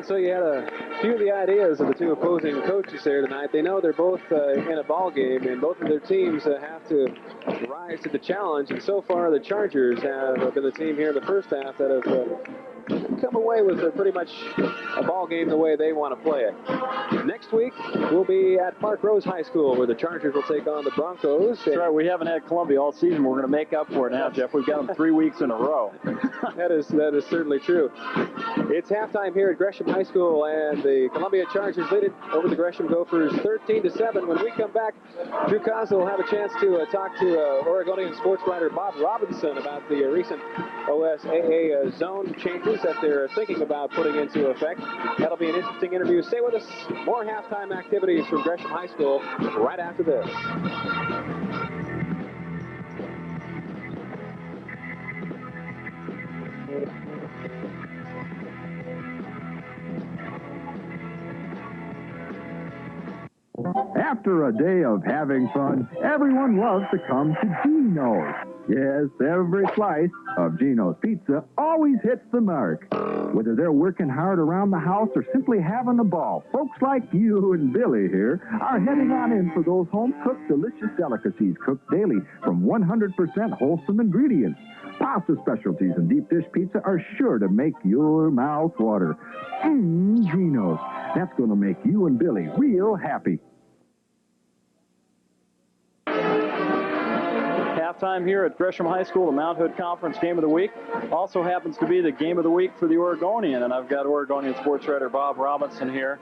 And so you had a few of the ideas of the two opposing coaches there tonight. They know they're both in a ball game, and both of their teams have to rise to the challenge. And so far, the Chargers have been the team here in the first half that have come away with pretty much a ball game the way they want to play it. Next week, we'll be at Park Rose High School, where the Chargers will take on the Broncos. That's right. We haven't had Columbia all season. We're going to make up for it now, Jeff. We've got them 3 weeks in a row. That is certainly true. It's halftime here at Gresham High School, and the Columbia Chargers lead it over the Gresham Gophers 13-7. When we come back, Drew Cosell will have a chance to talk to Oregonian sports writer Bob Robinson about the recent OSAA zone changes that they're thinking about putting into effect. That'll be an interesting interview. Stay with us. More halftime activities from Gresham High School right after this. After a day of having fun, everyone loves to come to Gino's. Yes, every slice of Gino's pizza always hits the mark. Whether they're working hard around the house or simply having a ball, folks like you and Billy here are heading on in for those home-cooked delicious delicacies cooked daily from 100% wholesome ingredients. Pasta specialties and deep dish pizza are sure to make your mouth water. Gino's. That's going to make you and Billy real happy. Halftime here at Gresham High School, the Mount Hood Conference Game of the Week. Also happens to be the Game of the Week for the Oregonian, and I've got Oregonian sports writer Bob Robinson here.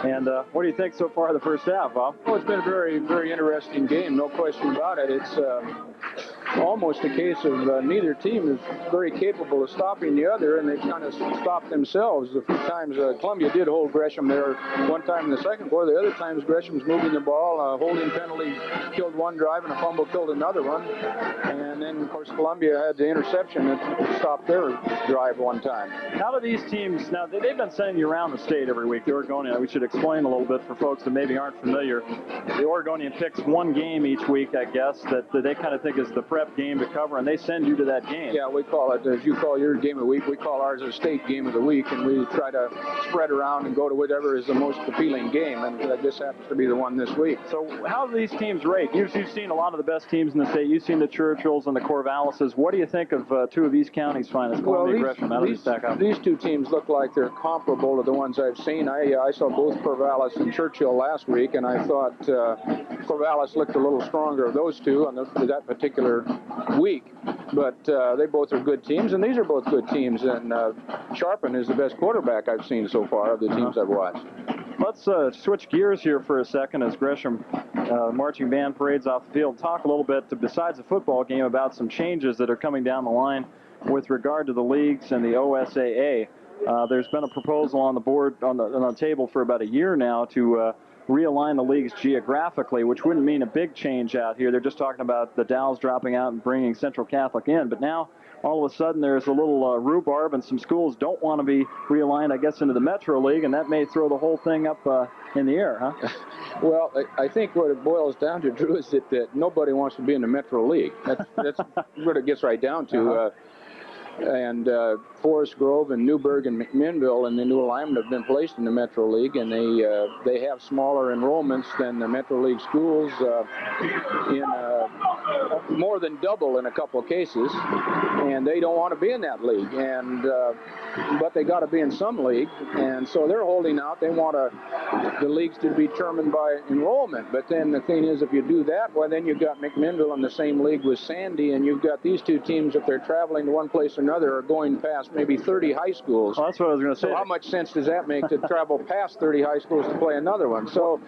And what do you think so far of the first half, Bob? Well, it's been a very, very interesting game, no question about it. It's almost a case of neither team is very capable of stopping the other, and they've kind of stopped themselves. A few times Columbia did hold Gresham there one time in the second quarter. The other times Gresham's moving the ball, holding penalty killed one drive and a fumble killed another one. And then, of course, Columbia had the interception that stopped their drive one time. How do these teams, now they've been sending you around the state every week, the Oregonian. We should explain a little bit for folks that maybe aren't familiar. The Oregonian picks one game each week, I guess, that they kind of think is the prep game to cover, and they send you to that game. Yeah, we call it, as you call your game of the week, we call ours a state game of the week, and we try to spread around and go to whatever is the most appealing game, and that just happens to be the one this week. So how do these teams rate? You've seen a lot of the best teams in the state. You've seen the Churchills and the Corvalises. What do you think of two of these counties' finest, Columbia and Gresham? How do they stack up? These two teams look like they're comparable to the ones I've seen. I saw both Corvallis and Churchill last week, and I thought Corvallis looked a little stronger of those two on that particular week. But they both are good teams, and these are both good teams. And Sharpen is the best quarterback I've seen so far of the teams I've watched. Let's switch gears here for a second as Gresham marching band parades off the field. Talk a little bit, besides the football game, about some changes that are coming down the line with regard to the leagues and the OSAA. There's been a proposal on the board, on the table for about a year now to realign the leagues geographically, which wouldn't mean a big change out here. They're just talking about the Dalles dropping out and bringing Central Catholic in. But now, all of a sudden, there's a little rhubarb, and some schools don't want to be realigned, I guess, into the Metro League, and that may throw the whole thing up in the air, huh? Well, I think what it boils down to, Drew, is that nobody wants to be in the Metro League. That's what it gets right down to. And Forest Grove and Newburgh and McMinnville and the new alignment have been placed in the Metro League, and they have smaller enrollments than the Metro League schools, in more than double in a couple of cases, and they don't want to be in that league. And but they got to be in some league, and so they're holding out. They want the leagues to be determined by enrollment. But then the thing is, if you do that, well, then you've got McMinnville in the same league with Sandy, and you've got these two teams, if they're traveling to one place or another, are going past maybe 30 high schools. Well, that's what I was going to say. So how much sense does that make to travel past 30 high schools to play another one? So,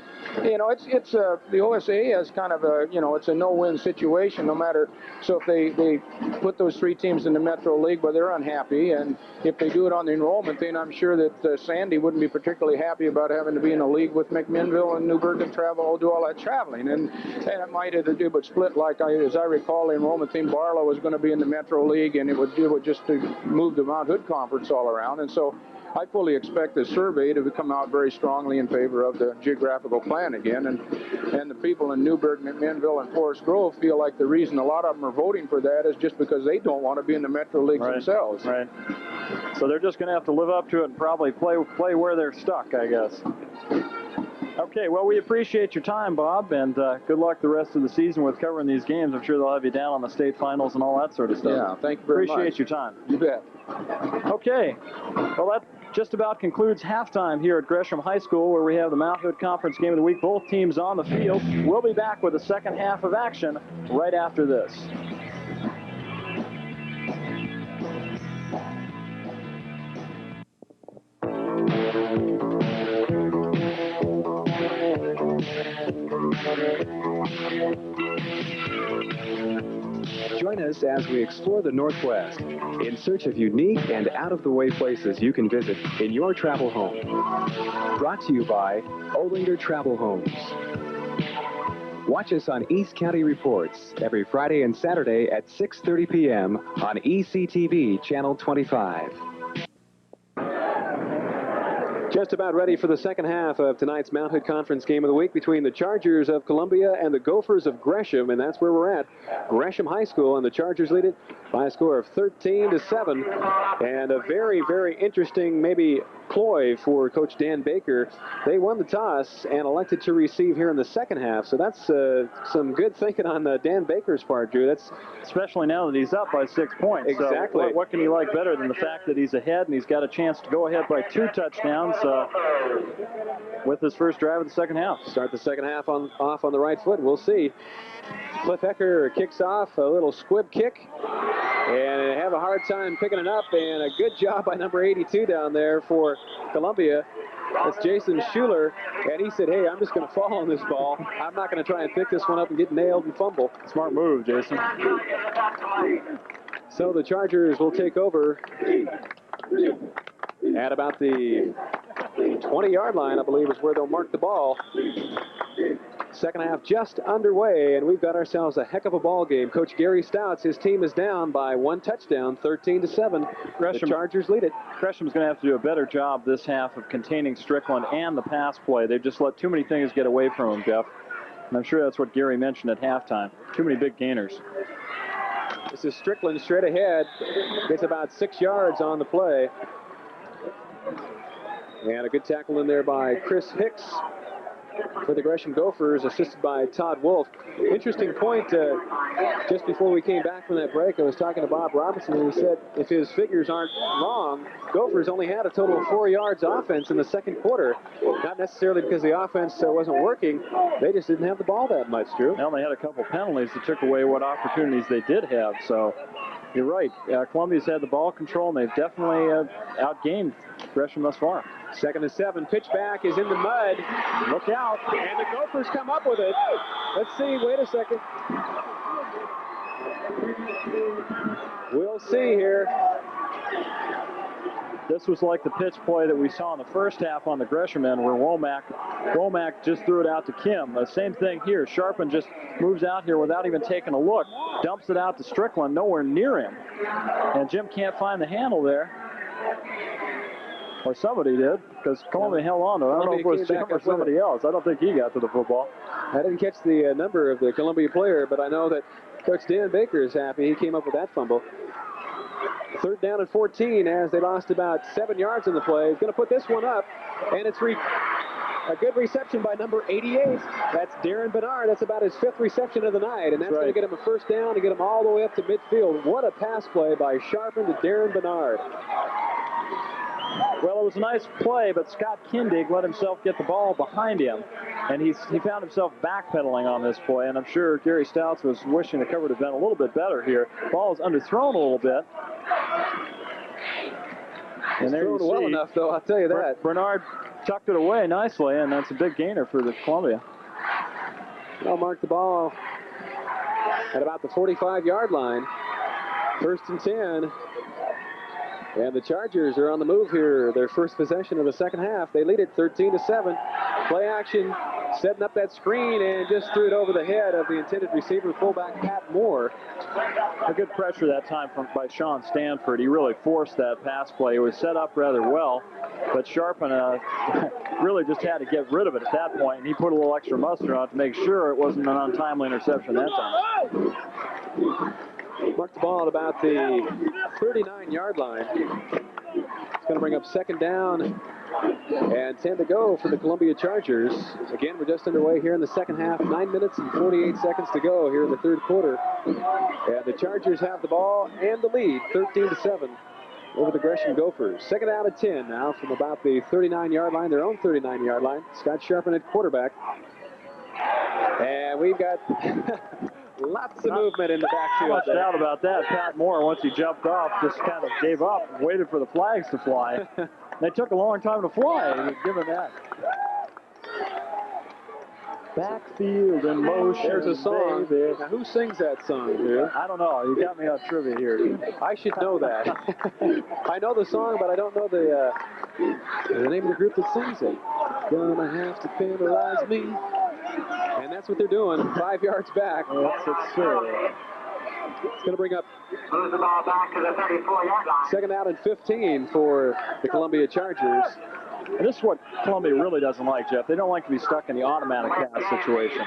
you know, it's the OSA has kind of a, you know, it's a no-win situation no matter. So if they put those three teams in the Metro League, but they're unhappy, and if they do it on the enrollment, then I'm sure that Sandy wouldn't be particularly happy about having to be in a league with McMinnville and Newburgh and do all that traveling. And it might either do but split, like as I recall, the enrollment team Barlow was going to be in the Metro League, and it would just to move the Mount Hood Conference all around. And so I fully expect the survey to come out very strongly in favor of the geographical plan again, and the people in Newburgh, McMinnville, and Forest Grove feel like the reason a lot of them are voting for that is just because they don't want to be in the Metro Leagues themselves. Right. So they're just going to have to live up to it and probably play where they're stuck, I guess. Okay, well, we appreciate your time, Bob, and good luck the rest of the season with covering these games. I'm sure they'll have you down on the state finals and all that sort of stuff. Yeah, thank you very much. Appreciate your time. You bet. Okay, well, that just about concludes halftime here at Gresham High School, where we have the Mount Hood Conference Game of the Week. Both teams on the field. We'll be back with the second half of action right after this. Join us as we explore the Northwest in search of unique and out-of-the-way places you can visit in your travel home. Brought to you by Olinger Travel Homes. Watch us on East County Reports every Friday and Saturday at 6:30 p.m. on ECTV Channel 25. Just about ready for the second half of tonight's Mount Hood Conference Game of the Week between the Chargers of Columbia and the Gophers of Gresham, and that's where we're at. Gresham High School, and the Chargers lead it by a score of 13-7. And a very, very interesting, maybe, ploy for Coach Dan Baker. They won the toss and elected to receive here in the second half, so that's some good thinking on Dan Baker's part, Drew. That's especially now that he's up by 6 points. Exactly. So what can he like better than the fact that he's ahead and he's got a chance to go ahead by 2 touchdowns with his first drive of the second half. Start the second half off on the right foot. We'll see. Cliff Ecker kicks off a little squib kick, and they have a hard time picking it up, and a good job by number 82 down there for Columbia. That's Jason Schuler, and he said, hey, I'm just going to fall on this ball. I'm not going to try and pick this one up and get nailed and fumble. Smart move, Jason. So the Chargers will take over at about the 20-yard line, I believe, is where they'll mark the ball. Second half just underway, and we've got ourselves a heck of a ball game. Coach Gary Stouts, his team is down by 1 touchdown, 13-7. The Chargers lead it. Gresham's going to have to do a better job this half of containing Strickland and the pass play. They've just let too many things get away from him, Jeff. And I'm sure that's what Gary mentioned at halftime. Too many big gainers. This is Strickland straight ahead. Gets about 6 yards on the play. And a good tackle in there by Chris Hicks for the Gresham Gophers, assisted by Todd Wolf. Interesting point, just before we came back from that break, I was talking to Bob Robinson, and he said if his figures aren't wrong, Gophers only had a total of 4 yards offense in the second quarter. Not necessarily because the offense wasn't working, they just didn't have the ball that much, Drew. They only had a couple penalties that took away what opportunities they did have, so you're right. Columbia's had the ball control, and they've definitely outgained Gresham thus far. 2nd and 7. Pitch back is in the mud. Look out. And the Gophers come up with it. Let's see. Wait a second. We'll see here. This was like the pitch play that we saw in the first half on the Gresham end, where Womack just threw it out to Kim. The same thing here. Sharpen just moves out here without even taking a look. Dumps it out to Strickland, nowhere near him. And Jim can't find the handle there. Or somebody did, because Columbia held on to it. I don't know if it was Jim or somebody else. I don't think he got to the football. I didn't catch the number of the Columbia player, but I know that Coach Dan Baker is happy. He came up with that fumble. 3rd down and 14 as they lost about 7 yards in the play. He's going to put this one up, and it's a good reception by number 88. That's Darren Bernard. That's about his 5th reception of the night, and that's going to get him a first down to get him all the way up to midfield. What a pass play by Sharpen to Darren Bernard. Well, it was a nice play, but Scott Kindig let himself get the ball behind him, and he found himself backpedaling on this play, and I'm sure Gary Stouts was wishing the cover would have been a little bit better here. Ball is underthrown a little bit. And there you see, well enough, though, I'll tell you that. Bernard tucked it away nicely, and that's a big gainer for the Columbia. They'll mark the ball at about the 45-yard line. 1st and 10. And the Chargers are on the move here. Their first possession of the second half. They lead it 13-7. Play action, setting up that screen, and just threw it over the head of the intended receiver, fullback Pat Moore. A good pressure that time by Sean Stanford. He really forced that pass play. It was set up rather well, but Sharpen really just had to get rid of it at that point, and he put a little extra mustard on it to make sure it wasn't an untimely interception that time. Marked the ball at about the 39-yard line. It's going to bring up second down and 10 to go for the Columbia Chargers. Again, we're just underway here in the second half. 9 minutes and 48 seconds to go here in the third quarter. And the Chargers have the ball and the lead, 13-7 over the Gresham Gophers. Second down and 10 now from about the 39-yard line, their own 39-yard line. Scott Sharpen at quarterback. And we've got lots of movement in the backfield. Not much doubt about that. Pat Moore, once he jumped off, just kind of gave up and waited for the flags to fly. They took a long time to fly, given that. Backfield in motion. There's a song. Baby. Now, who sings that song, dude? I don't know. You got me on trivia here. I should know that. I know the song, but I don't know the name of the group that sings it. Gonna have to penalize me. And that's what they're doing. 5 yards back. It's It's going to bring up Moves the ball back to the 34-yard line. second out and 15 for the Columbia Chargers. And this is what Columbia really doesn't like, Jeff. They don't like to be stuck in the automatic pass situation.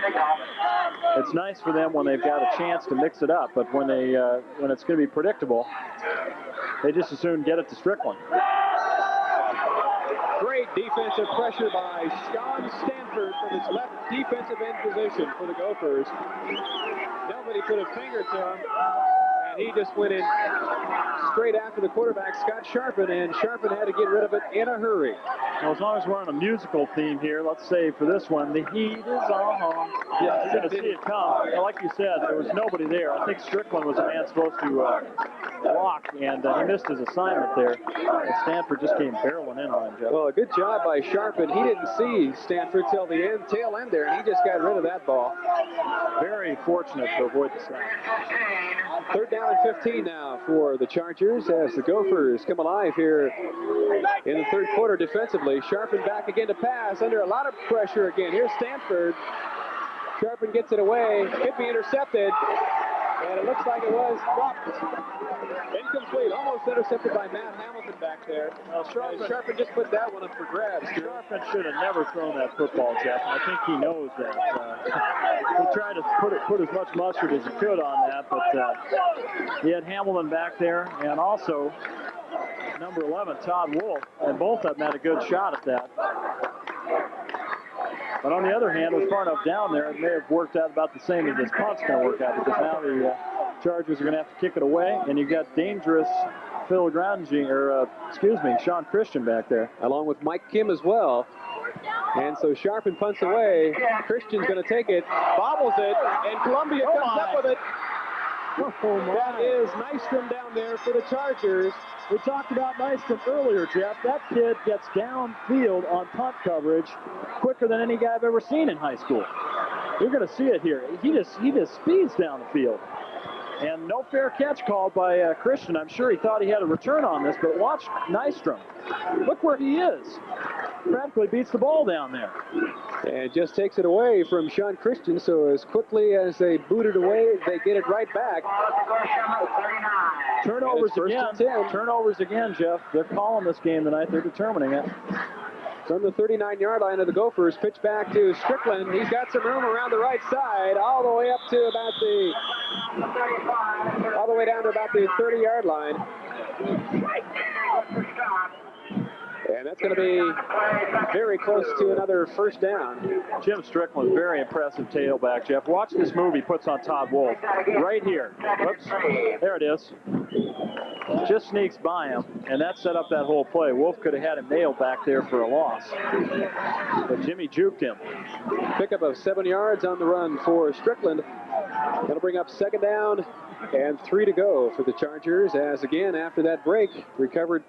It's nice for them when they've got a chance to mix it up, but when it's going to be predictable, they just as soon get it to Strickland. Great defensive pressure by Sean Stanford from his left defensive end position for the Gophers. Nobody put a finger to him, and he just went in straight after the quarterback, Scott Sharpen, and Sharpen had to get rid of it in a hurry. Well, as long as we're on a musical theme here, let's say for this one, the heat is on. Yeah, you're going to see it come. Like you said, there was nobody there. I think Strickland was the man supposed to block, and he missed his assignment there. And Stanford just came barreling in on him, Jeff. Well, a good job by Sharpen. He didn't see Stanford till the tail end there, and he just got rid of that ball. Very fortunate to avoid the snap. Third down and 15 now for the Chargers as the Gophers come alive here in the third quarter defensively. Sharpen back again to pass under a lot of pressure again. Here's Stanford. Sharpen gets it away. Could be intercepted. And it looks like it was dropped. Incomplete. Almost intercepted by Matt Hamilton back there. Well, Sharpen just put that one up for grabs. Sharpen should have never thrown that football, Jeff, and I think he knows that. He tried to put as much mustard as he could on that, but he had Hamilton back there, and also number 11, Todd Wolf, and both of them had a good shot at that. But on the other hand, it was far enough down there, it may have worked out about the same as this punt's going to work out, because now the Chargers are going to have to kick it away, and you've got dangerous Sean Christian back there. Along with Mike Kim as well. And so Sharpen punts away. Christian's going to take it, bobbles it, and Columbia comes up with it. That is Nystrom down there for the Chargers. We talked about Nystrom earlier, Jeff. That kid gets downfield on punt coverage quicker than any guy I've ever seen in high school. You're going to see it here. He just speeds down the field. And no fair catch called by Christian. I'm sure he thought he had a return on this, but watch Nystrom. Look where he is. Practically beats the ball down there. And just takes it away from Sean Christian, so as quickly as they boot it away, they get it right back. Turnovers again, Jeff. They're calling this game tonight. They're determining it. From the 39-yard line of the Gophers, pitch back to Strickland. He's got some room around the right side, all the way down to about the 30-yard line. And that's going to be very close to another first down. Jim Strickland, very impressive tailback, Jeff. Watch this move he puts on Todd Wolf. Right here. Whoops. There it is. Just sneaks by him, and that set up that whole play. Wolf could have had him nailed back there for a loss. But Jimmy juked him. Pickup of 7 yards on the run for Strickland. That'll bring up second down and 3 to go for the Chargers, as again, after that break, recovered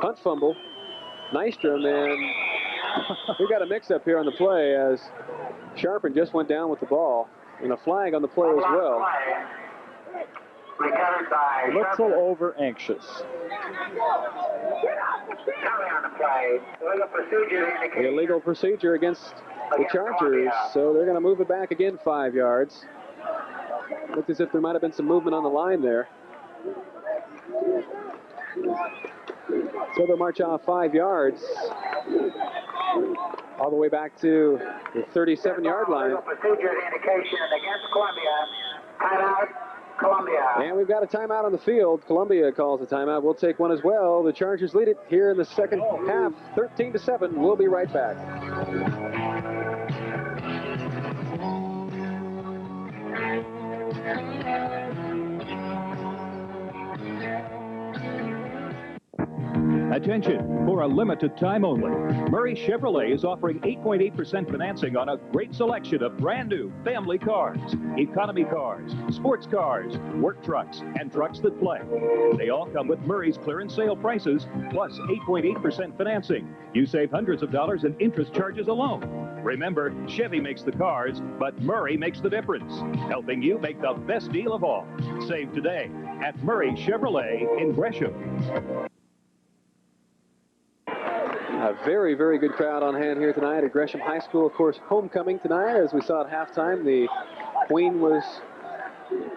punt fumble. Nystrom, and we got a mix-up here on the play as Sharpen just went down with the ball, and a flag on the play as well. recovered by Little over anxious. on the play. Illegal procedure indicated. Illegal procedure against the Chargers, so they're going to move it back again 5 yards. Looked as if there might have been some movement on the line there. So they'll march off 5 yards all the way back to the 37-yard line. Illegal procedure indication against Columbia. Timeout, Columbia. And we've got a timeout on the field. Columbia calls a timeout. We'll take one as well. The Chargers lead it here in the second half, 13-7. We'll be right back. Attention, for a limited time only. Murray Chevrolet is offering 8.8% financing on a great selection of brand new family cars, economy cars, sports cars, work trucks, and trucks that play. They all come with Murray's clearance sale prices, plus 8.8% financing. You save hundreds of dollars in interest charges alone. Remember, Chevy makes the cars, but Murray makes the difference, helping you make the best deal of all. Save today at Murray Chevrolet in Gresham. A very, very good crowd on hand here tonight at Gresham High School. Of course, homecoming tonight. As we saw at halftime, the Queen was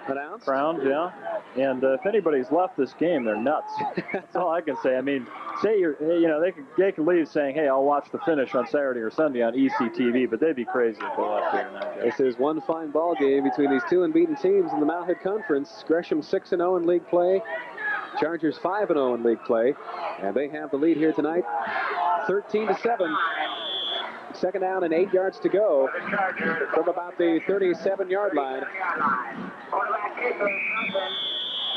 announced. Crowned, yeah. And if anybody's left this game, they're nuts. That's all I can say. I mean, say they could leave saying, "Hey, I'll watch the finish on Saturday or Sunday on ECTV," but they'd be crazy if they left here tonight. This is one fine ball game between these two unbeaten teams in the Mount Hood Conference. Gresham 6-0 in league play. Chargers 5-0 in league play, and they have the lead here tonight, 13-7. Second down and 8 yards to go from about the 37-yard line.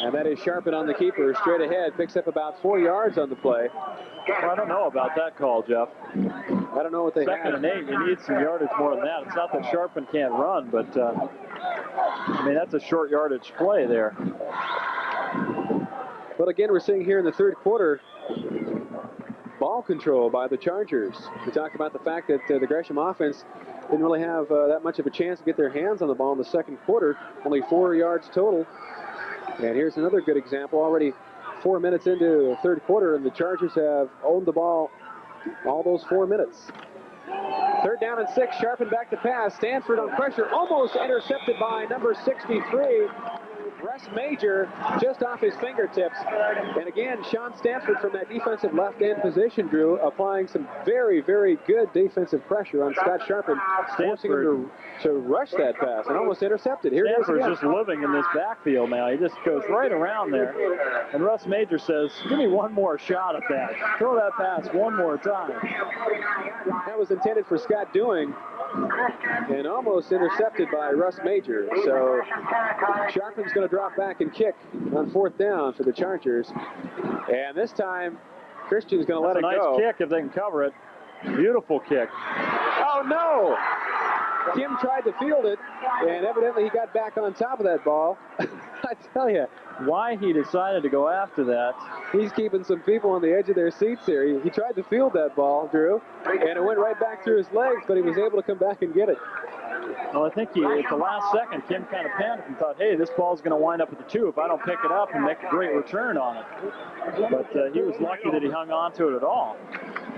And that is Sharpen on the keeper, straight ahead, picks up about 4 yards on the play. Well, I don't know about that call, Jeff. I don't know what they have. Second and 8, you need some yardage more than that. It's not that Sharpen can't run, but I mean, that's a short yardage play there. But again, we're seeing here in the third quarter, ball control by the Chargers. We talked about the fact that the Gresham offense didn't really have that much of a chance to get their hands on the ball in the second quarter. Only 4 yards total. And here's another good example. Already 4 minutes into the third quarter, and the Chargers have owned the ball all those 4 minutes. Third down and 6. Sharpen back to pass. Stanford on pressure, almost intercepted by number 63. Russ Major just off his fingertips. And again, Sean Stanford from that defensive left end position, Drew, applying some very, very good defensive pressure on Scott Sharpen, forcing him to rush that pass and almost intercepted. Here Stanford's just living in this backfield now. He just goes right around there. And Russ Major says, "Give me one more shot at that. Throw that pass one more time." That was intended for Scott Dewing and almost intercepted by Russ Major. So Sharpen's going to drop back and kick on fourth down for the Chargers. And this time, Christian's going to let it go. Nice kick if they can cover it. Beautiful kick. Oh, no! Kim tried to field it, and evidently he got back on top of that ball. I tell you. Why he decided to go after that. He's keeping some people on the edge of their seats here. He tried to field that ball, Drew, and it went right back through his legs, but he was able to come back and get it. Well, I think at the last second, Kim kind of panicked and thought, "Hey, this ball's going to wind up at the 2 if I don't pick it up and make a great return on it." But he was lucky that he hung on to it at all.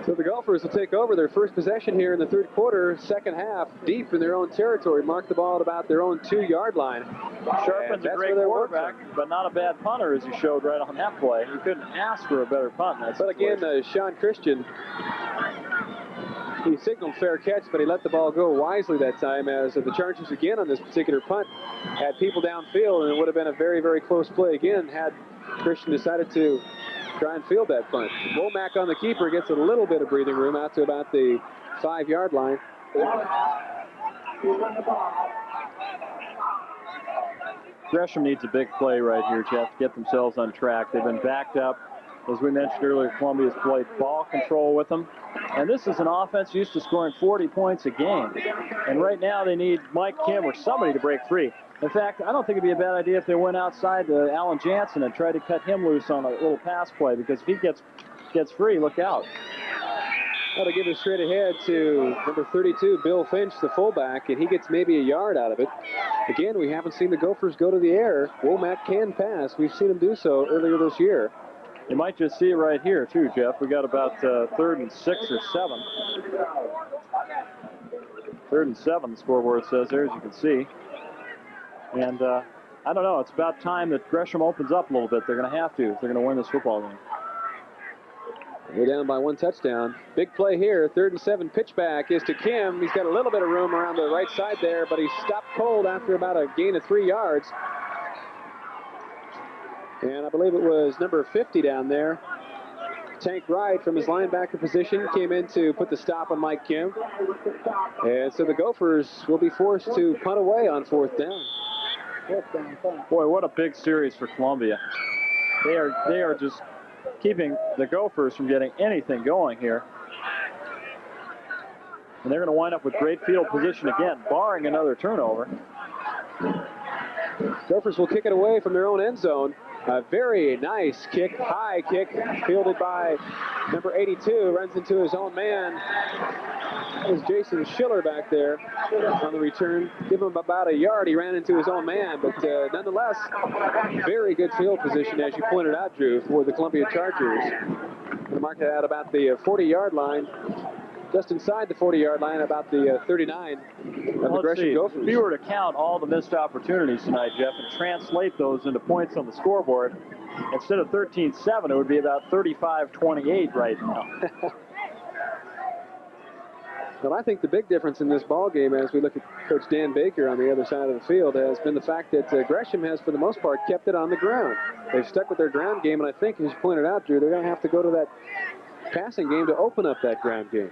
So the Gophers will take over their first possession here in the third quarter, second half, deep in their own territory. Mark the ball at about their own 2-yard line. Sharpen's a great quarterback, but not a bad punter, as he showed right on that play. He couldn't ask for a better punt in that But again, Sean Christian, he signaled fair catch, but he let the ball go wisely that time, as the Chargers again on this particular punt had people downfield, and it would have been a very, very close play again had Christian decided to try and field that punt. Womack on the keeper gets a little bit of breathing room out to about the 5-yard line. Gresham needs a big play right here, Jeff, to get themselves on track. They've been backed up. As we mentioned earlier, Columbia's played ball control with them. And this is an offense used to scoring 40 points a game. And right now they need Mike Kim or somebody to break free. In fact, I don't think it'd be a bad idea if they went outside to Alan Jansen and tried to cut him loose on a little pass play, because if he gets free, look out. That'll give it straight ahead to number 32, Bill Finch, the fullback, and he gets maybe a yard out of it. Again, we haven't seen the Gophers go to the air. Womack can pass. We've seen him do so earlier this year. You might just see it right here, too, Jeff. We got about 3rd and 6 or 7. 3rd and 7, the scoreboard says there, as you can see. And I don't know. It's about time that Gresham opens up a little bit. They're going to have to if they're going to win this football game. We're down by 1 touchdown. Big play here. 3rd and 7 pitch back is to Kim. He's got a little bit of room around the right side there, but he's stopped cold after about a gain of 3 yards. And I believe it was number 50 down there. Tank Wright from his linebacker position came in to put the stop on Mike Kim. And so the Gophers will be forced to punt away on 4th down. Boy, what a big series for Columbia. They are just keeping the Gophers from getting anything going here. And they're going to wind up with great field position again, barring another turnover. Gophers will kick it away from their own end zone. A very nice kick, high kick, fielded by number 82, runs into his own man. That was Jason Schiller back there on the return. Give him about a yard. He ran into his own man, but nonetheless, very good field position, as you pointed out, Drew, for the Columbia Chargers. They marked it at about the 40-yard line, just inside the 40-yard line, about the 39 of the Gresham Gophers. If you were to count all the missed opportunities tonight, Jeff, and translate those into points on the scoreboard, instead of 13-7, it would be about 35-28 right now. Well, I think the big difference in this ball game, as we look at Coach Dan Baker on the other side of the field, has been the fact that Gresham has, for the most part, kept it on the ground. They've stuck with their ground game, and I think, as you pointed out, Drew, they're going to have to go to that passing game to open up that ground game.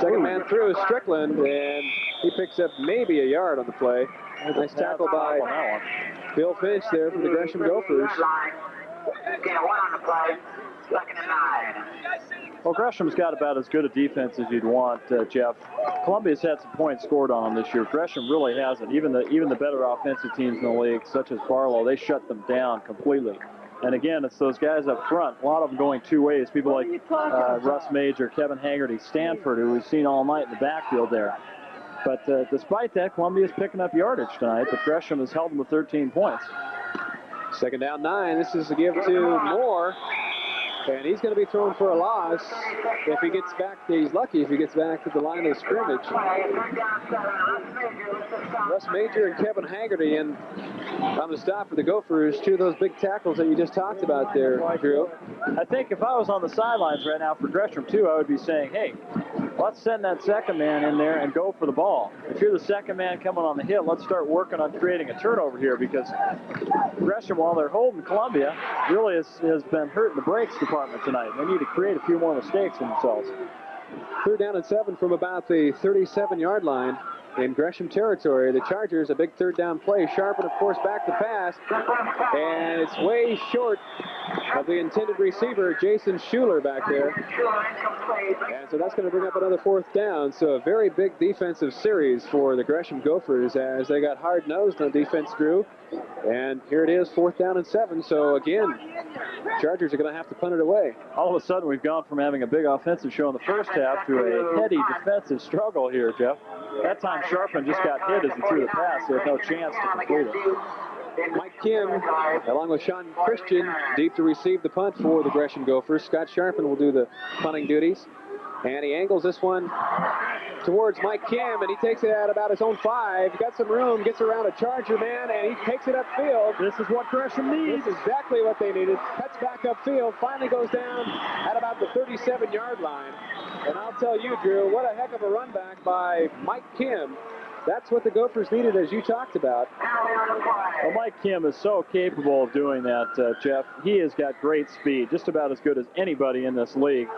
Second man through is Strickland, and he picks up maybe a yard on the play. Nice tackle by Bill Finch there from the Gresham Gophers. Well, Gresham's got about as good a defense as you'd want, Jeff. Columbia's had some points scored on them this year. Gresham really hasn't. Even the better offensive teams in the league, such as Barlow, they shut them down completely. And again, it's those guys up front, a lot of them going two ways. People like Russ Major, Kevin Haggerty, Stanford, who we've seen all night in the backfield there. But despite that, Columbia's picking up yardage tonight, but Gresham has held them to 13 points. Second down 9. This is a give to Moore. And he's going to be thrown for a loss if he gets back. He's lucky if he gets back to the line of scrimmage. Russ Major and Kevin Haggerty in on the stop for the Gophers. Two of those big tackles that you just talked about there, Drew. I think if I was on the sidelines right now for Gresham, too, I would be saying, hey, let's send that second man in there and go for the ball. If you're the second man coming on the hit, let's start working on creating a turnover here, because Gresham, while they're holding Columbia, really has been hurting the brakes department tonight. They need to create a few more mistakes for themselves. 3rd down and 7 from about the 37-yard line in Gresham territory. The Chargers, a big 3rd down play. Sharpen, of course, back to pass. And it's way short of the intended receiver, Jason Schuler, back there. And so that's going to bring up another 4th down. So a very big defensive series for the Gresham Gophers as they got hard-nosed on defense, Drew. And here it is, 4th down and 7. So again, Chargers are going to have to punt it away. All of a sudden, we've gone from having a big offensive show in the first half to a heady defensive struggle here, Jeff. That time, Sharpen just got hit as he threw the pass. He had no chance to complete it. Mike Kim, along with Sean Christian, deep to receive the punt for the Gresham Gophers. Scott Sharpen will do the punting duties. And he angles this one towards Mike Kim, and he takes it at about his own 5. Got some room, gets around a Charger man, and he takes it upfield. This is what Gresham needs. This is exactly what they needed. Cuts back upfield, finally goes down at about the 37-yard line. And I'll tell you, Drew, what a heck of a run back by Mike Kim. That's what the Gophers needed, as you talked about. Well, Mike Kim is so capable of doing that, Jeff. He has got great speed, just about as good as anybody in this league.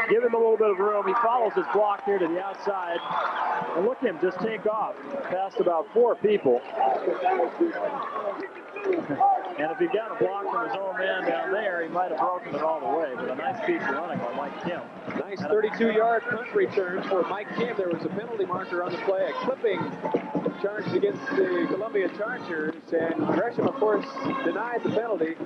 Give him a little bit of room. He follows his block here to the outside. And look at him just take off past about 4 people. And if he got a block from his own man down there, he might have broken it all the way. But a nice piece of running by Mike Kim. Nice 32-yard punt return for Mike Kim. There was a penalty marker on the play, a clipping charge against the Columbia Chargers. And Gresham, of course, denied the penalty.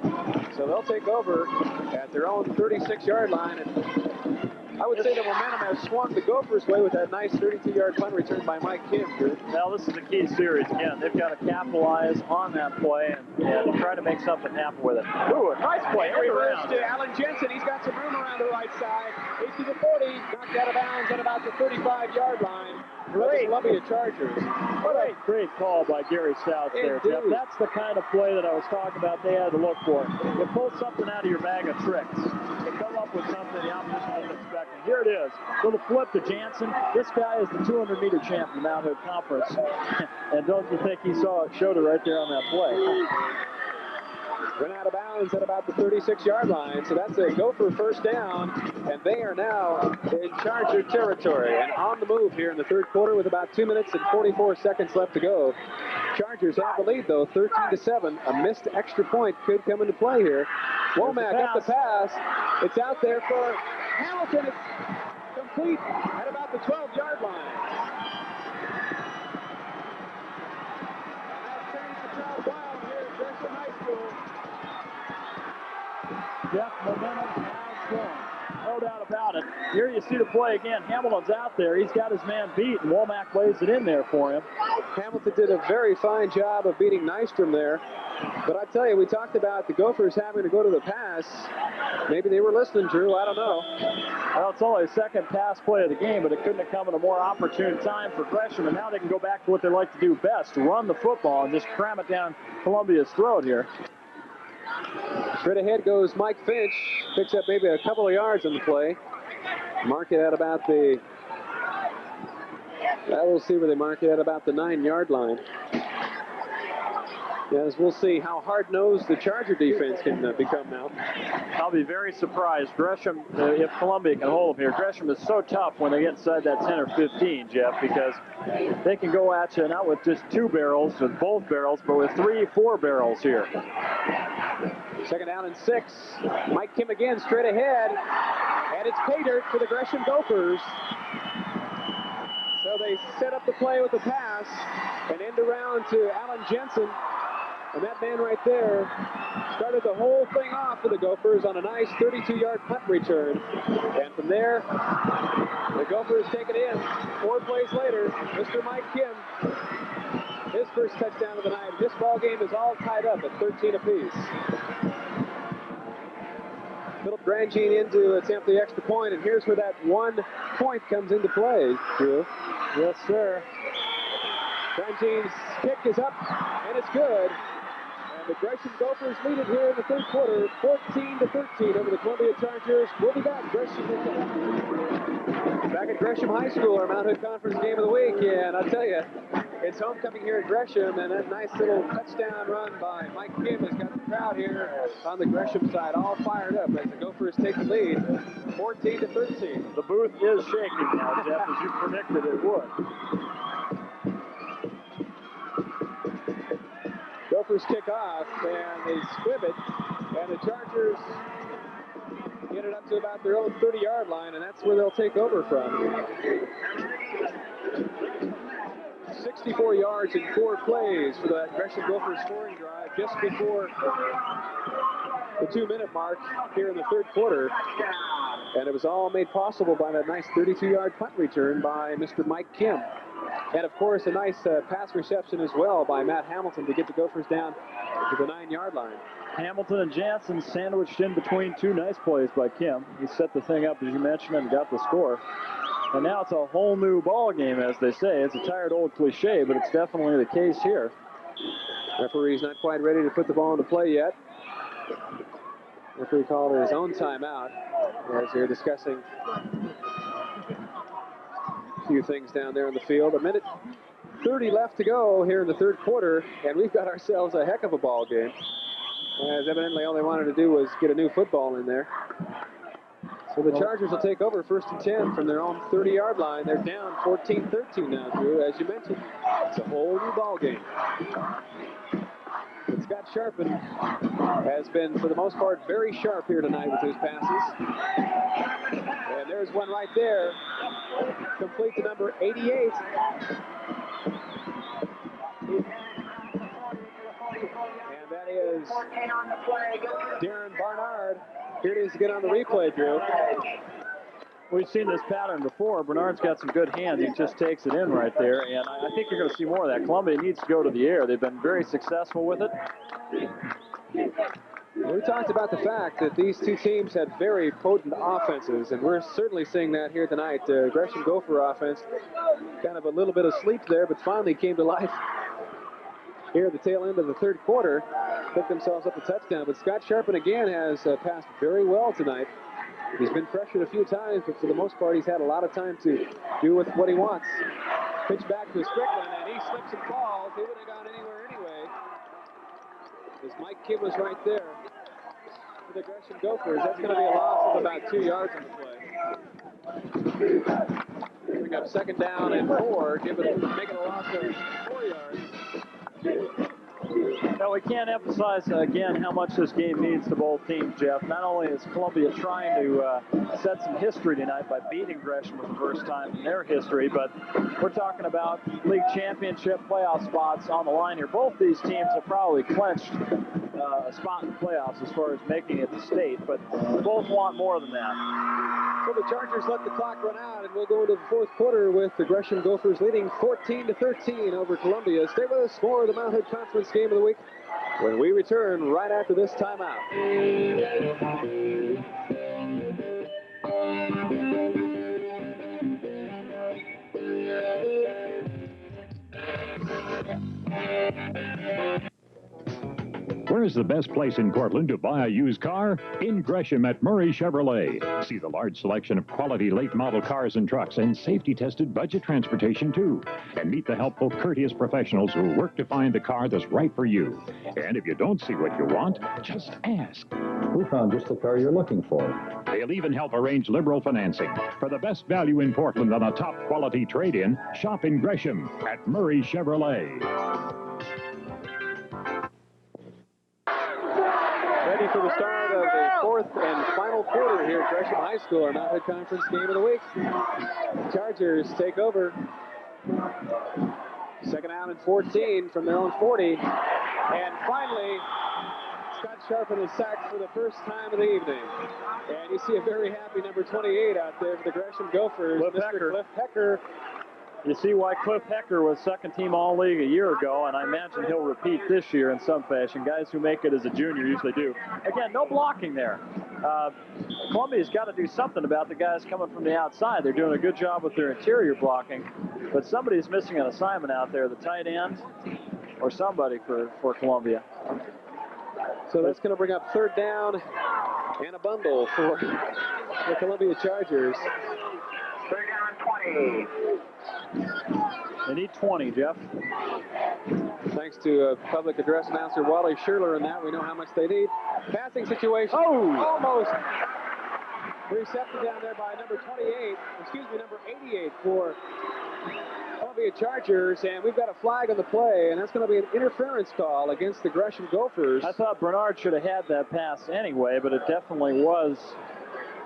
So they'll take over at their own 36-yard line. And I would say the momentum has swung the Gophers' way with that nice 32-yard punt return by Mike Kim, Drew. Now, this is a key series. Again, they've got to capitalize on that play and try to make something happen with it. Ooh, a nice play. Reverse to Alan Jensen. He's got some room around the right side. He's to the 40, knocked out of bounds at about the 35-yard line. Great Columbia Chargers. What a great call by Gary Stouts there, Jeff. That's the kind of play that I was talking about they had to look for. You pull something out of your bag of tricks. You come up with something the opposition wasn't expecting. Here it is. Little flip to Jansen. This guy is the 200-meter champ in the Mount Hood Conference. And don't you think he showed it right there on that play? Went out of bounds at about the 36-yard line, so that's a Gopher first down, and they are now in Charger territory and on the move here in the third quarter with about 2 minutes and 44 seconds left to go. Chargers have the lead, though, 13-7. A missed extra point could come into play here. Womack up the pass. It's out there for Hamilton. It's complete at about the 12-yard line. And that turns the crowd wild here at Gresham High School. Jeff, momentum has gone. No doubt about it. Here you see the play again. Hamilton's out there. He's got his man beat, and Womack lays it in there for him. Hamilton did a very fine job of beating Nystrom there. But I tell you, we talked about the Gophers having to go to the pass. Maybe they were listening, Drew. I don't know. Well, it's only the second pass play of the game, but it couldn't have come at a more opportune time for Gresham, and now they can go back to what they like to do best, run the football and just cram it down Columbia's throat here. Straight ahead goes Mike Finch. Picks up maybe a couple of yards on the play. Mark it at about the... we'll see where they mark it at about the 9-yard line. As we'll see how hard-nosed the Charger defense can become now. I'll be very surprised. Gresham, if Columbia can hold them here. Gresham is so tough when they get inside that 10 or 15, Jeff, because they can go at you not with just 2 barrels, with both barrels, but with 3, 4 barrels here. Second down and 6. Mike Kim again straight ahead. And it's pay dirt for the Gresham Gophers. So they set up the play with the pass and end around to Alan Jensen. And that man right there started the whole thing off for the Gophers on a nice 32-yard punt return. And from there, the Gophers take it in. 4 plays later, Mr. Mike Kim, his first touchdown of the night. This ball game is all tied up at 13 apiece. Philip Grandjean in to attempt the extra point, and here's where that 1 point comes into play, Drew. Yes, sir. Grandjean's kick is up, and it's good. And the Gresham Gophers lead it here in the third quarter, 14-13 over the Columbia Chargers. We'll be back. Back at Gresham High School, our Mount Hood Conference game of the week. Yeah, and I'll tell you, it's homecoming here at Gresham, and that nice little touchdown run by Mike Kim has got the crowd here on the Gresham side all fired up as the Gophers take the lead, 14-13. The booth is shaking now, Jeff, as you predicted it would. Gophers kick off, and they squib it, and the Chargers get it up to about their own 30-yard line, and that's where they'll take over from. 64 yards in 4 plays for that Gresham Gophers scoring drive just before the 2-minute mark here in the third quarter. And it was all made possible by that nice 32-yard punt return by Mr. Mike Kim. And, of course, a nice pass reception as well by Matt Hamilton to get the Gophers down to the 9-yard line. Hamilton and Jansen sandwiched in between 2 nice plays by Kim. He set the thing up, as you mentioned, and got the score. And now it's a whole new ball game, as they say. It's a tired old cliche, but it's definitely the case here. Referee's not quite ready to put the ball into play yet. Referee called his own timeout as they're discussing a few things down there in the field. 1:30 left to go here in the third quarter, and we've got ourselves a heck of a ball game. As evidently all they wanted to do was get a new football in there. So the Chargers will take over 1st and 10 from their own 30-yard line. They're down 14-13 now, Drew. As you mentioned, it's a whole new ball game. And Scott Sharpen has been, for the most part, very sharp here tonight with his passes. And there's one right there, complete to number 88. And that is Darren Barnard. Here it is again on the replay, Drew. We've seen this pattern before. Bernard's got some good hands. He just takes it in right there, and I think you're going to see more of that. Columbia needs to go to the air. They've been very successful with it. We talked about the fact that these two teams had very potent offenses, and we're certainly seeing that here tonight. Gresham Gopher offense, kind of a little bit of sleep there, but finally came to life here at the tail end of the third quarter. Picked themselves up a touchdown, but Scott Sharpen again has passed very well tonight. He's been pressured a few times, but for the most part, he's had a lot of time to do with what he wants. Pitch back to Strickland, and he slips and falls. He wouldn't have gone anywhere anyway. As Mike Kidd was right there for the Gresham Gophers. That's going to be a loss of about 2 yards on the play. Bring up second down and 4, making a loss of 4 yards. Now, we can't emphasize again how much this game means to both teams, Jeff. Not only is Columbia trying to set some history tonight by beating Gresham for the first time in their history, but we're talking about league championship playoff spots on the line here. Both these teams have probably clinched a spot in the playoffs as far as making it to state, but both want more than that. So the Chargers let the clock run out, and we'll go into the fourth quarter with the Gresham Gophers leading 14-13 over Columbia. Stay with us for the Mount Hood Conference Game of the Week when we return right after this timeout. Where's the best place in Cortland to buy a used car? In Gresham at Murray Chevrolet. See the large selection of quality late model cars and trucks and safety-tested budget transportation, too. And meet the helpful, courteous professionals who work to find the car that's right for you. And if you don't see what you want, just ask. We found just the car you're looking for. They'll even help arrange liberal financing. For the best value in Portland on a top-quality trade-in, shop in Gresham at Murray Chevrolet. Ready for the start of the fourth and final quarter here at Gresham High School, our Mount Hood Conference Game of the Week. Chargers take over. Second out and 14 from their own 40. And finally, Scott Sharpen is sacked for the first time of the evening. And you see a very happy number 28 out there for the Gresham Gophers, Mr. Cliff Hecker. You see why Cliff Hecker was second-team All-League a year ago, and I imagine he'll repeat this year in some fashion. Guys who make it as a junior usually do. Again, no blocking there. Columbia's got to do something about the guys coming from the outside. They're doing a good job with their interior blocking, but somebody's missing an assignment out there, the tight end or somebody for Columbia. So that's going to bring up third down and a bundle for the Columbia Chargers. Third down 20. They need 20, Jeff. Thanks to public address announcer Wally Scherler and that, we know how much they need. Passing situation. Oh! Almost recepted down there by number 88 for Columbia Chargers, and we've got a flag on the play, and that's going to be an interference call against the Gresham Gophers. I thought Bernard should have had that pass anyway, but it definitely was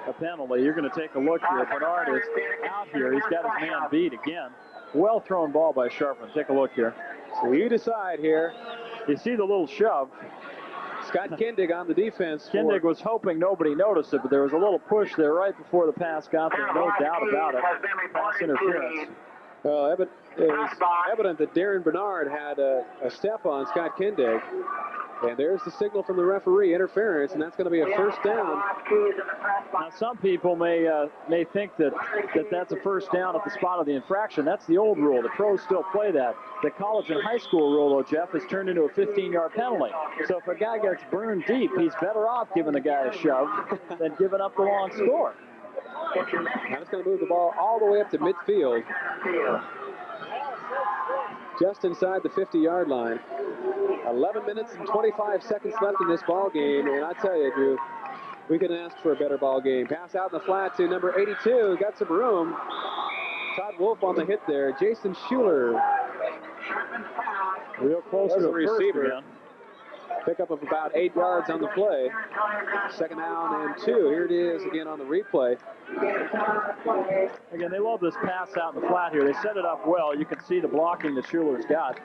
a penalty. You're going to take a look here. Bernard is out here. He's got his man beat again. Well thrown ball by Sharpen. Take a look here. So you decide here. You see the little shove. Scott Kindig on the defense. Kindig was hoping nobody noticed it, but there was a little push there right before the pass got there. No doubt about it. Pass interference. Well, it was evident that Darren Bernard had a step on Scott Kindig. And there's the signal from the referee, interference, and that's going to be a first down. Now, some people may think that that's a first down at the spot of the infraction. That's the old rule. The pros still play that. The college and high school rule, though, Jeff, has turned into a 15-yard penalty. So if a guy gets burned deep, he's better off giving the guy a shove than giving up the long score. Now it's going to move the ball all the way up to midfield. Just inside the 50-yard line. 11 minutes and 25 seconds left in this ball game, and I tell you, Drew, we couldn't ask for a better ball game. Pass out in the flat to number 82, got some room. Todd Wolf on the hit there. Jason Schuler, real close to the receiver. Pickup of about 8 yards on the play. 2nd down and 2. Here it is again on the replay. Again, they love this pass out in the flat here. They set it up well. You can see the blocking that Schuler's got.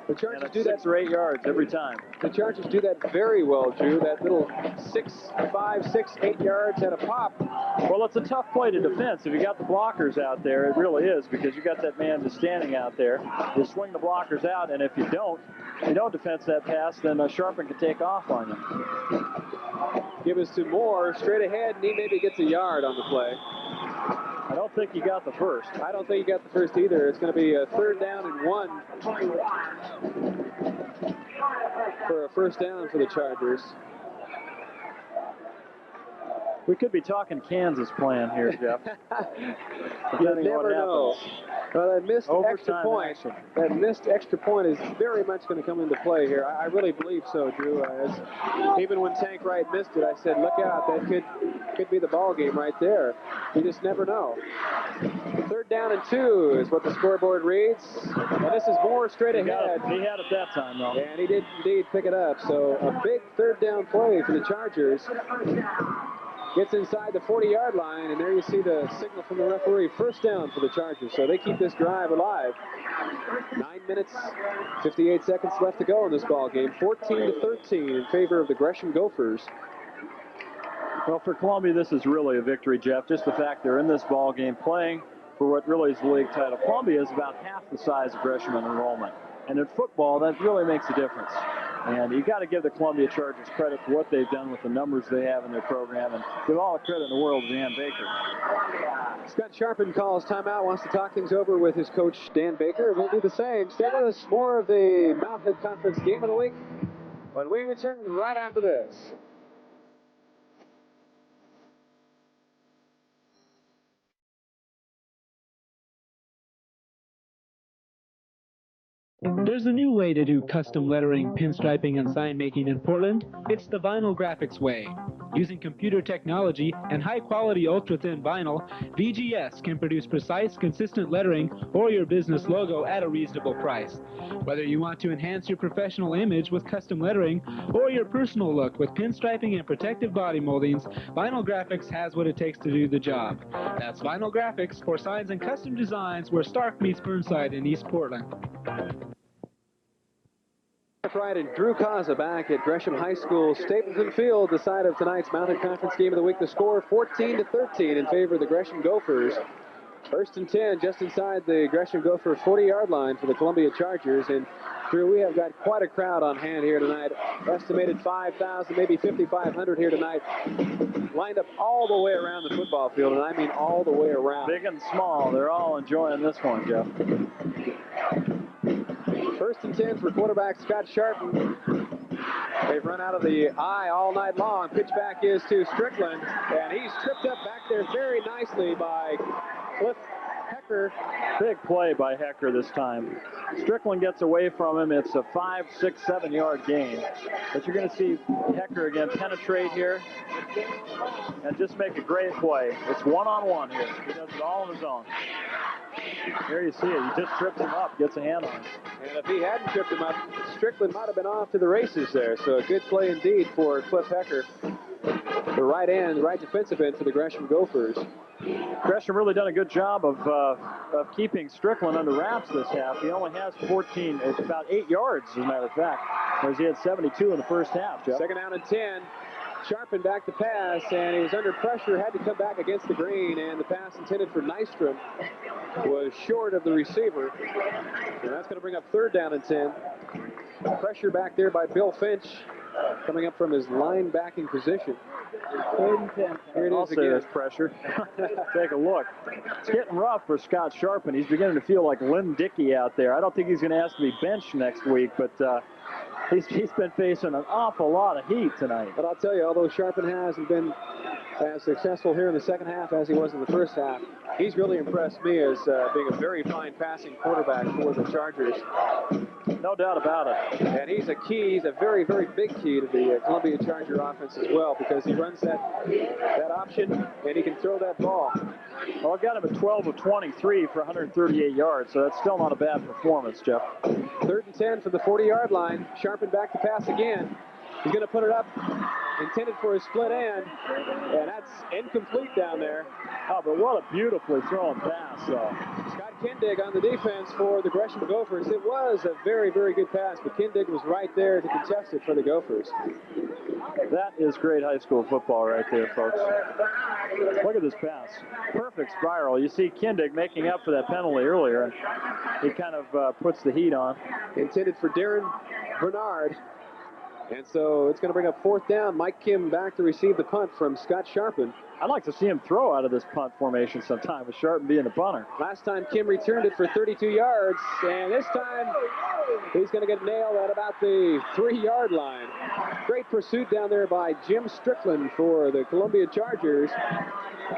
The Chargers and do that 6 or 8 yards every time. The Chargers do that very well, Drew. That little 5, 6, 8 yards at a pop. Well, it's a tough play to defense. If you got the blockers out there, it really is, because you got that man just standing out there. You swing the blockers out, and if you don't defense that pass, then Sharpen can take off on you. Give us to Moore straight ahead, and he maybe gets a yard on the play. I don't think he got the first. I don't think he got the first either. It's going to be a 3rd down and 1 for a 1st down for the Chargers. We could be talking Kansas plan here, Jeff. You never know. Well, that missed extra point. That missed extra point is very much going to come into play here. I really believe so, Drew. Even when Tank Wright missed it, I said, look out, that could be the ball game right there. You just never know. 3rd down and 2 is what the scoreboard reads. And this is Moore straight ahead. He had it that time, though. And he did indeed pick it up. So a big 3rd down play for the Chargers. Gets inside the 40-yard line, and there you see the signal from the referee. 1st down for the Chargers, so they keep this drive alive. 9 minutes, 58 seconds left to go in this ball game. 14-13 in favor of the Gresham Gophers. Well, for Columbia, this is really a victory, Jeff. Just the fact they're in this ball game playing for what really is the league title. Columbia is about half the size of Gresham in enrollment. And in football, that really makes a difference. And you got to give the Columbia Chargers credit for what they've done with the numbers they have in their program, and give all the credit in the world to Dan Baker. Scott Sharpen calls timeout, wants to talk things over with his coach, Dan Baker. We'll do the same. Stay with us. More of the Mountain Conference Game of the Week when we return right after this. There's a new way to do custom lettering, pinstriping, and sign making in Portland. It's the vinyl graphics way. Using computer technology and high-quality ultra-thin vinyl, VGS can produce precise, consistent lettering or your business logo at a reasonable price. Whether you want to enhance your professional image with custom lettering or your personal look with pinstriping and protective body moldings, Vinyl Graphics has what it takes to do the job. That's Vinyl Graphics for signs and custom designs where Stark meets Burnside in East Portland. Right, and Drew Kaza back at Gresham High School, Stapleton Field, the site of tonight's Mountain Conference Game of the Week. The score 14-13 in favor of the Gresham Gophers. 1st and 10 just inside the Gresham Gopher 40-yard line for the Columbia Chargers. And Drew, we have got quite a crowd on hand here tonight. Estimated 5,000, maybe 5,500 here tonight. Lined up all the way around the football field, and I mean all the way around. Big and small, they're all enjoying this one, Jeff. 1st and 10 for quarterback Scott Sharpen. They've run out of the eye all night long. Pitch back is to Strickland, and he's tripped up back there very nicely by Cliff Hecker. Big play by Hecker this time. Strickland gets away from him. It's a 5, 6, 7-yard gain. But you're going to see Hecker again penetrate here and just make a great play. It's one-on-one here. He does it all on his own. There you see it. He just trips him up, gets a hand on him. And if he hadn't tripped him up, Strickland might have been off to the races there. So a good play indeed for Cliff Hecker, the right defensive end for the Gresham Gophers. Gresham really done a good job of keeping Strickland under wraps this half. He only has 14, it's about 8 yards, as a matter of fact, whereas he had 72 in the first half, Jeff. 2nd down and 10. Sharpen back to pass, and he was under pressure, had to come back against the green, and the pass intended for Nystrom was short of the receiver. And that's going to bring up 3rd down and 10. Pressure back there by Bill Finch, coming up from his linebacking position. 3rd and 10. Here it is again. There's pressure. Take a look. It's getting rough for Scott Sharpen. He's beginning to feel like Lynn Dickey out there. I don't think he's going to ask to be benched next week, but he's been facing an awful lot of heat tonight. But I'll tell you, although Sharpen hasn't been as successful here in the second half as he was in the first half, he's really impressed me as being a very fine passing quarterback for the Chargers. No doubt about it. And he's a key, he's a very, very big key to the Columbia Charger offense as well, because he runs that option and he can throw that ball. Well, I got him at 12 of 23 for 138 yards, so that's still not a bad performance, Jeff. 3rd and 10 from the 40-yard line. Sharpen back to pass again. He's going to put it up, intended for a split end, and that's incomplete down there. Oh, but what a beautifully thrown pass, though. Scott Kindig on the defense for the Gresham Gophers. It was a very, very good pass, but Kindig was right there to contest it for the Gophers. That is great high school football right there, folks. Look at this pass. Perfect spiral. You see Kindig making up for that penalty earlier, and he kind of puts the heat on. Intended for Darren Bernard. And so it's going to bring up 4th down. Mike Kim back to receive the punt from Scott Sharpen. I'd like to see him throw out of this punt formation sometime with Sharpen being the punter. Last time Kim returned it for 32 yards, and this time he's going to get nailed at about the 3-yard line. Great pursuit down there by Jim Strickland for the Columbia Chargers.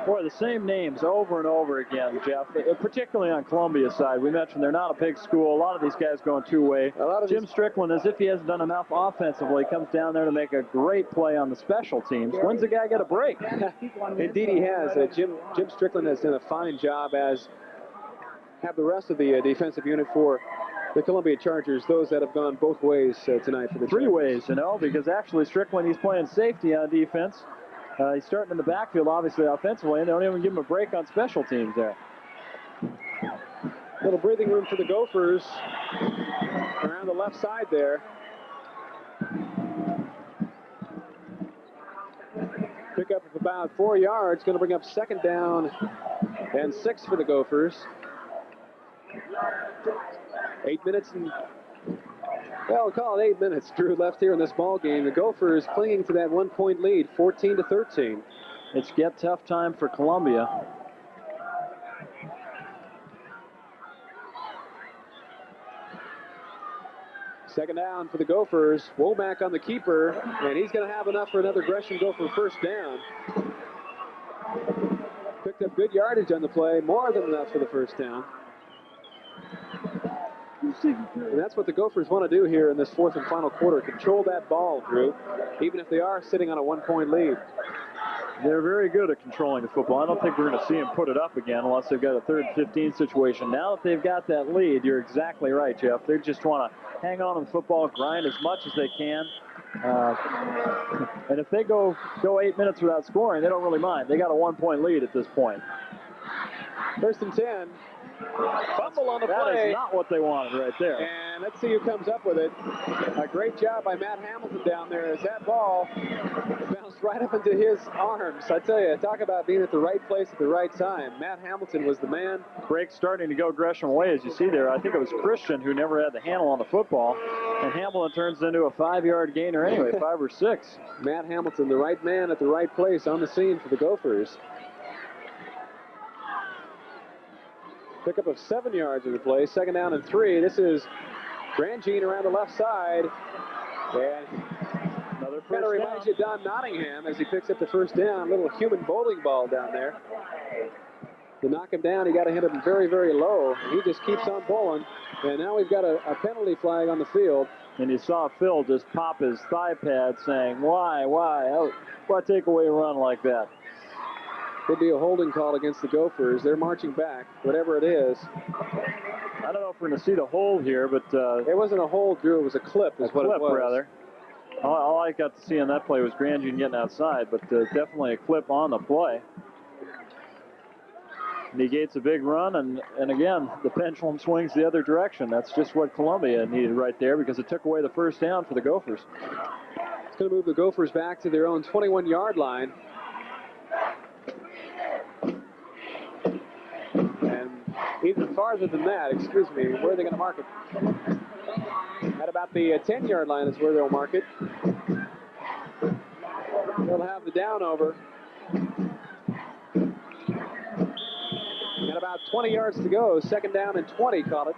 Boy, the same names over and over again, Jeff, particularly on Columbia's side. We mentioned they're not a big school. A lot of these guys going two-way. Jim Strickland, as if he hasn't done enough offensively, comes down there to make a great play on the special teams. When's the guy get a break? Indeed he has. Jim Strickland has done a fine job, as have the rest of the defensive unit for the Columbia Chargers, those that have gone both ways tonight for the Three Chargers. ways, you know, because actually Strickland, he's playing safety on defense. He's starting in the backfield, obviously, offensively, and they don't even give him a break on special teams there. Little breathing room for the Gophers around the left side there. Pickup of about 4 yards, going to bring up 2nd down and 6 for the Gophers. 8 minutes and, well, we'll call it 8 minutes, Drew, left here in this ball game. The Gophers clinging to that 1-point lead, 14-13. It's get tough time for Columbia. Second down for the Gophers. Womack on the keeper, and he's going to have enough for another Gresham Gopher 1st down. Picked up good yardage on the play, more than enough for the 1st down. And that's what the Gophers want to do here in this 4th and final quarter. Control that ball, Drew, even if they are sitting on a 1-point lead. They're very good at controlling the football. I don't think we're going to see them put it up again unless they've got a 3rd and 15 situation. Now that they've got that lead, you're exactly right, Jeff. They just want to hang on to the football, grind as much as they can. And if they go 8 minutes without scoring, they don't really mind. They got a 1-point lead at this point. 1st and 10. Fumble on the play. That is not what they wanted right there. And let's see who comes up with it. A great job by Matt Hamilton down there as that ball bounced right up into his arms. I tell you, talk about being at the right place at the right time. Matt Hamilton was the man. Break starting to go Gresham way, as you see there. I think it was Christian who never had the handle on the football. And Hamilton turns into a 5-yard gainer anyway, 5 or 6. Matt Hamilton, the right man at the right place on the scene for the Gophers. Pickup of 7 yards in the play, 2nd down and 3. This is Grandjean around the left side. And another kind of reminds you of Don Nottingham as he picks up the 1st down. Little human bowling ball down there. To knock him down, he got to hit him very, very low. He just keeps on bowling. And now we've got a penalty flag on the field. And you saw Phil just pop his thigh pad saying, why? Why take away a run like that? Could be a holding call against the Gophers. They're marching back, whatever it is. I don't know if we're going to see the hold here, but it wasn't a hold, Drew. It was a clip, is what it was. Rather. All I got to see on that play was Grandjean getting outside, but definitely a clip on the play. Negates a big run, and again, the pendulum swings the other direction. That's just what Columbia needed right there, because it took away the 1st down for the Gophers. It's going to move the Gophers back to their own 21-yard line. And even farther than that, excuse me, where are they going to mark it? At about the 10-yard line is where they'll mark it. They'll have the down over. And about 20 yards to go, 2nd down and 20, call it.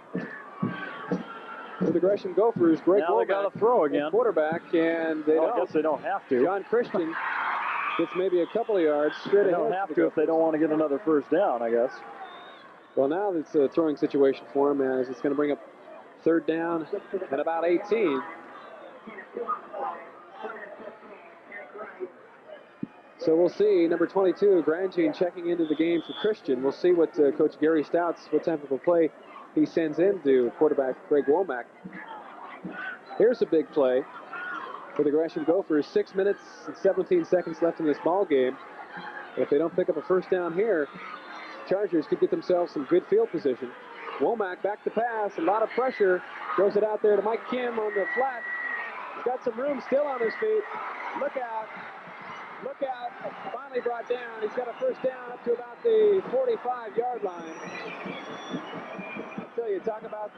For the Gresham Gophers, Greg now they got to throw again. Quarterback, and I guess they don't have to. John Christian gets maybe a couple of yards straight ahead. They don't have to if they don't want to get another 1st down, I guess. Well, now it's a throwing situation for him, as it's going to bring up 3rd down at about 18. So we'll see. Number 22, Grandjean checking into the game for Christian. We'll see what Coach Gary Stouts, what type of a play he sends into quarterback Greg Womack. Here's a big play. for the Gresham Gophers. 6 minutes and 17 seconds left in this ball game. If they don't pick up a first down here, Chargers could get themselves some good field position. Womack back to pass, a lot of pressure. Throws it out there to Mike Kim on the flat. He's got some room still on his feet. Look out. Look out. Finally brought down. He's got a first down up to about the 45-yard line. I tell you, talk about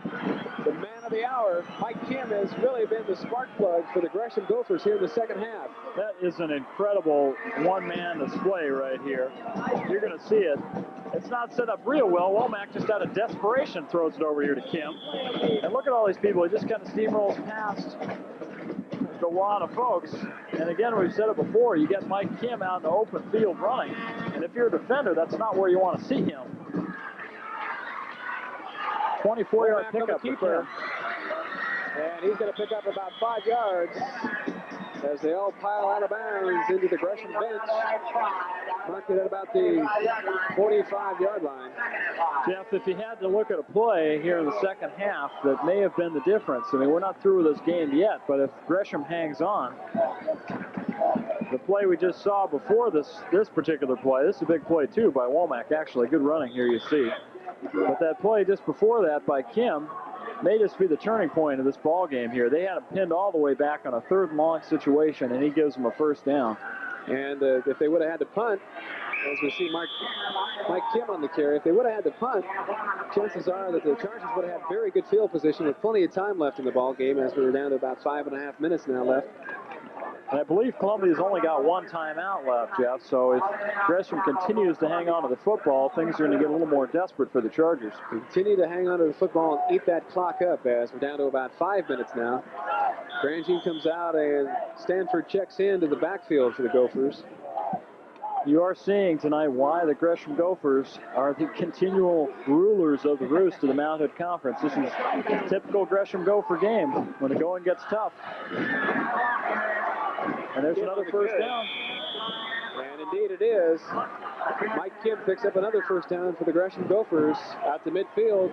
the man of the hour. Mike Kim has really been the spark plug for the Gresham Gophers here in the second half. That is an incredible one-man display right here. You're going to see it. It's not set up real well. Womack just out of desperation throws it over here to Kim. And look at all these people. He just kind of steamrolls past a lot of folks. And again, we've said it before, you get Mike Kim out in the open field running. And if you're a defender, that's not where you want to see him. 24-yard pickup for Kim. And he's going to pick up about 5 yards as they all pile out of bounds into the Gresham bench. Marked it at about the 45-yard line. Jeff, if you had to look at a play here in the second half that may have been the difference, I mean, we're not through with this game yet, but if Gresham hangs on, the play we just saw before this particular play, this is a big play too by Womack, actually. Good running here, you see. But that play just before that by Kim may just be the turning point of this ball game here. They had him pinned all the way back on a 3rd and long situation, and he gives them a first down. And if they would have had to punt, as we see Mike Kim on the carry, if they would have had to punt, chances are that the Chargers would have had very good field position with plenty of time left in the ball game, as we were down to about 5.5 minutes now left. And I believe Columbia's only got 1 timeout left, Jeff, so if Gresham continues to hang on to the football, things are going to get a little more desperate for the Chargers. Continue to hang on to the football and eat that clock up, as we're down to about 5 minutes now. Grangine comes out and Stanford checks into the backfield for the Gophers. You are seeing tonight why the Gresham Gophers are the continual rulers of the roost of the Mount Hood Conference. This is a typical Gresham Gopher game when the going gets tough. And there's another first down. And indeed it is. Mike Kim picks up another first down for the Gresham Gophers out to midfield.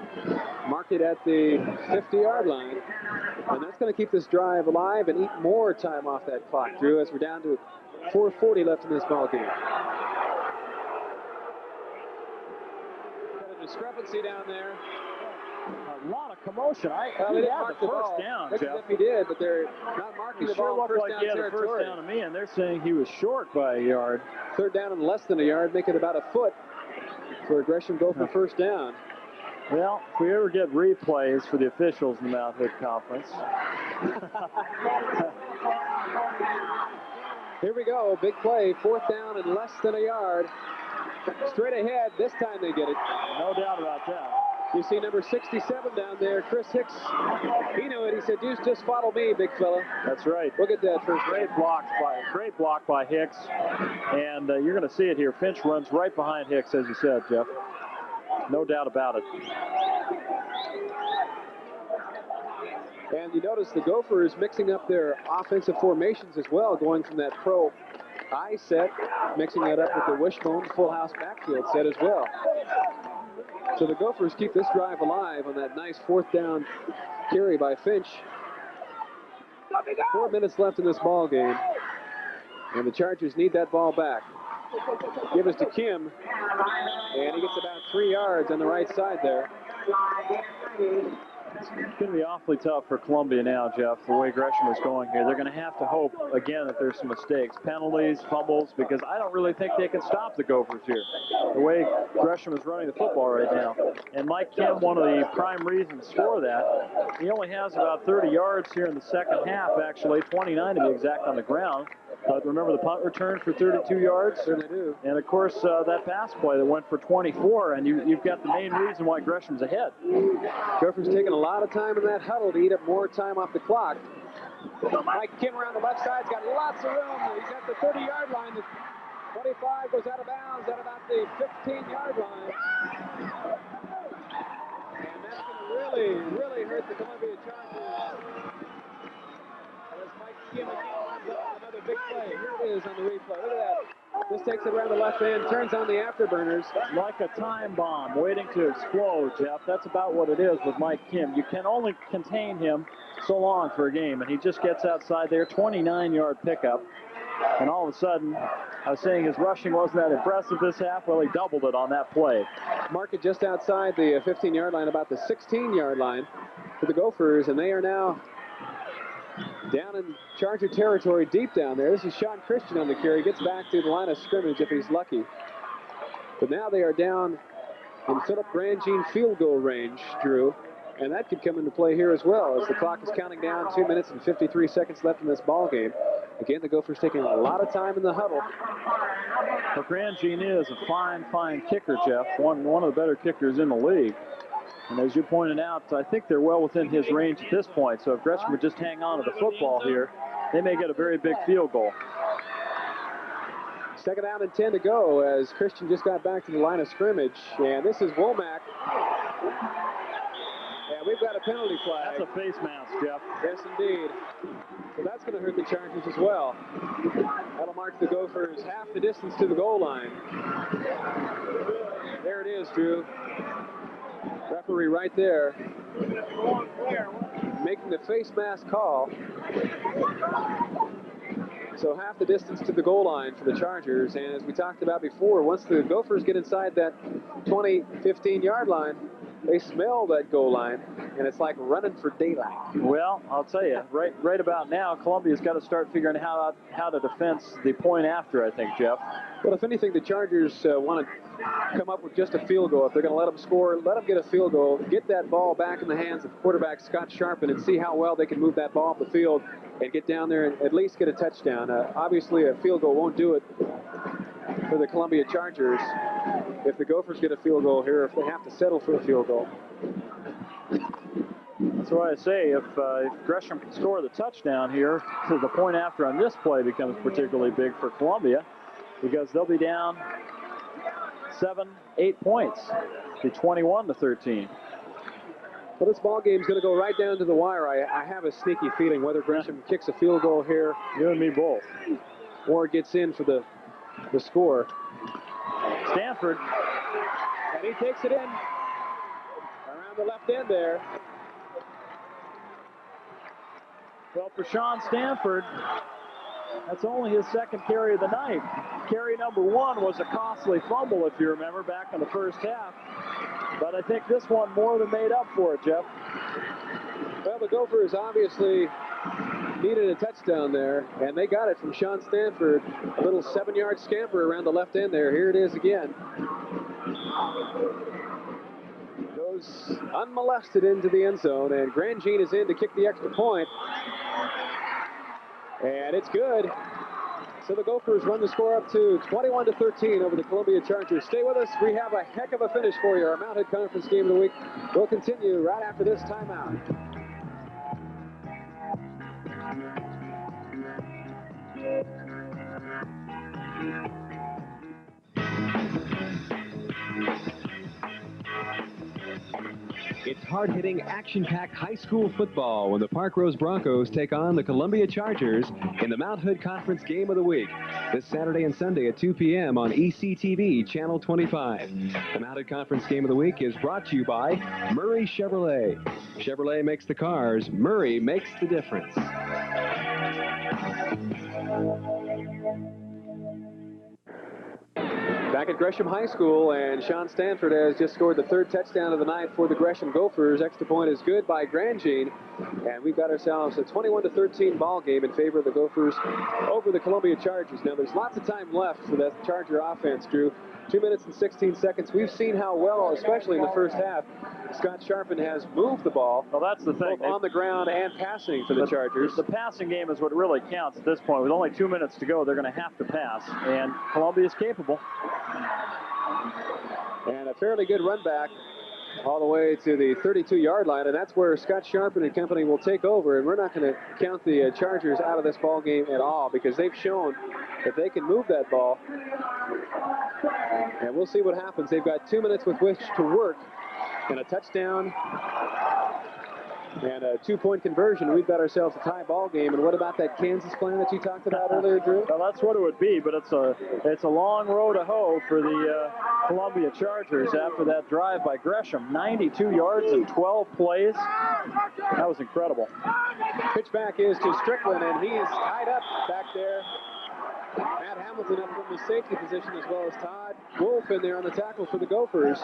Marked it at the 50-yard line. And that's going to keep this drive alive and eat more time off that clock, Drew, as we're down to 4:40 left in this ball game. Got a discrepancy down there. A lot of commotion. Well, he they had mark the the first ball. down, Looks Jeff. as if he did, but they're not marking the ball. Sure looked like he had a first down to me, and they're saying he was short by a yard. 3rd down and less than a yard, make it about a foot for a Gresham Gopher first down. Well, if we ever get replays for the officials in the Mount Hood Conference. Here we go, big play, 4th down and less than a yard. Straight ahead, this time they get it. No doubt about that. You see number 67 down there, Chris Hicks. He knew it. He said, just follow me, big fella. That's right. Look at that first. Great block by Hicks. And you're going to see it here. Finch runs right behind Hicks, as you said, Jeff. No doubt about it. And you notice the Gophers mixing up their offensive formations as well, going from that pro I set, mixing that up with the wishbone full house backfield set as well. So the Gophers keep this drive alive on that nice 4th down carry by Finch. 4 minutes left in this ball game, and the Chargers need that ball back. Give us to Kim, and he gets about 3 yards on the right side there. It's going to be awfully tough for Columbia now, Jeff, the way Gresham is going here. They're going to have to hope, again, that there's some mistakes, penalties, fumbles, because I don't really think they can stop the Gophers here, the way Gresham is running the football right now. And Mike Kim, one of the prime reasons for that, he only has about 30 yards here in the second half, actually, 29 to be exact on the ground. But remember the punt return for 32 yards? Certainly do. And, of course, that pass play that went for 24, and you've got the main reason why Gresham's ahead. Gophers taking a lot of time in that huddle to eat up more time off the clock. Mike Kim around the left side's got lots of room. He's at the 30-yard line. The 25 goes out of bounds at about the 15-yard line. And that's going to really hurt the Columbia Chargers. As Mike Kim again comes up with another big play. Here it is on the replay. Look at that. This takes it around the left end, turns on the afterburners. Like a time bomb waiting to explode, Jeff. That's about what it is with Mike Kim. You can only contain him so long for a game, and he just gets outside there, 29-yard pickup. And all of a sudden, I was saying his rushing wasn't that impressive this half. Well, he doubled it on that play. Mark it just outside the 15-yard line, about the 16-yard line for the Gophers, and they are now down in Charger territory, deep down there. This is Sean Christian on the carry. Gets back to the line of scrimmage if he's lucky. But now they are down in Philip Grandjean field goal range, Drew. And that could come into play here as well, as the clock is counting down. 2 minutes and 53 seconds left in this ball game. Again, the Gophers taking a lot of time in the huddle. Well, Grandjean is a fine, fine kicker, Jeff. One of the better kickers in the league. And as you pointed out, I think they're well within his range at this point. So if Gresham would just hang on to the football here, they may get a very big field goal. Second down and 10 to go as Christian just got back to the line of scrimmage. And this is Womack. And we've got a penalty flag. That's a face mask, Jeff. Yes, indeed. So that's going to hurt the Chargers as well. That'll mark the Gophers half the distance to the goal line. There it is, Drew. Referee right there making the face mask call. So half the distance to the goal line for the Chargers. And as we talked about before, once the Gophers get inside that 20, 15-yard line, they smell that goal line, and it's like running for daylight. Well, I'll tell you, right about now, Columbia's got to start figuring out how to defense the point after, I think, Jeff. Well, if anything, the Chargers want to come up with just a field goal. If they're going to let them score, let them get a field goal, get that ball back in the hands of quarterback Scott Sharpen, and see how well they can move that ball up the field and get down there and at least get a touchdown. Obviously, a field goal won't do it for the Columbia Chargers. If the Gophers get a field goal here, if they have to settle for a field goal. That's why I say if Gresham can score the touchdown here, so the point after on this play becomes particularly big for Columbia, because they'll be down 7, 8 points to 21-13. Well, this ball game's going to go right down to the wire. I have a sneaky feeling whether Gresham kicks a field goal here, you and me both, or gets in for the score. Stanford. And he takes it in around the left end there. Well, for Sean Stanford, that's only his second carry of the night. Carry number 1 was a costly fumble, if you remember, back in the first half. But I think this one more than made up for it, Jeff. Well, the Gophers obviously needed a touchdown there, and they got it from Sean Stanford. A little 7-yard scamper around the left end there. Here it is again. Goes unmolested into the end zone, and Grandjean is in to kick the extra point. And it's good. So the Gophers run the score up to 21-13 over the Columbia Chargers. Stay with us. We have a heck of a finish for you. Our Mount Hood Conference game of the week will continue right after this timeout. It's hard-hitting, action-packed high school football when the Park Rose Broncos take on the Columbia Chargers in the Mount Hood Conference Game of the Week this Saturday and Sunday at 2 p.m. on ECTV Channel 25. The Mount Hood Conference Game of the Week is brought to you by Murray Chevrolet. Chevrolet makes the cars, Murray makes the difference. Back at Gresham High School, and Sean Stanford has just scored the 3rd touchdown of the night for the Gresham Gophers. Extra point is good by Grandjean, and we've got ourselves a 21-13 ball game in favor of the Gophers over the Columbia Chargers. Now, there's lots of time left for that Charger offense, Drew. 2 minutes and 16 seconds. We've seen how well, especially in the first half, Scott Sharpen has moved the ball. Well, that's the thing. Both on the ground and passing for the Chargers. The passing game is what really counts at this point. With only 2 minutes to go, they're going to have to pass, and Columbia is capable. And a fairly good run back all the way to the 32-yard line, and that's where Scott Sharpen and company will take over. And we're not going to count the Chargers out of this ball game at all, because they've shown that they can move that ball. And we'll see what happens. They've got 2 minutes with which to work, and a touchdown And a 2-point conversion, we've got ourselves a tie ball game. And what about that Kansas plan that you talked about earlier, Drew? Well, that's what it would be, but it's a long road to hoe for the Columbia Chargers after that drive by Gresham. 92 yards in 12 plays. That was incredible. Pitch back is to Strickland, and he's tied up back there. Matt Hamilton up from the safety position, as well as Todd Wolf in there on the tackle for the Gophers.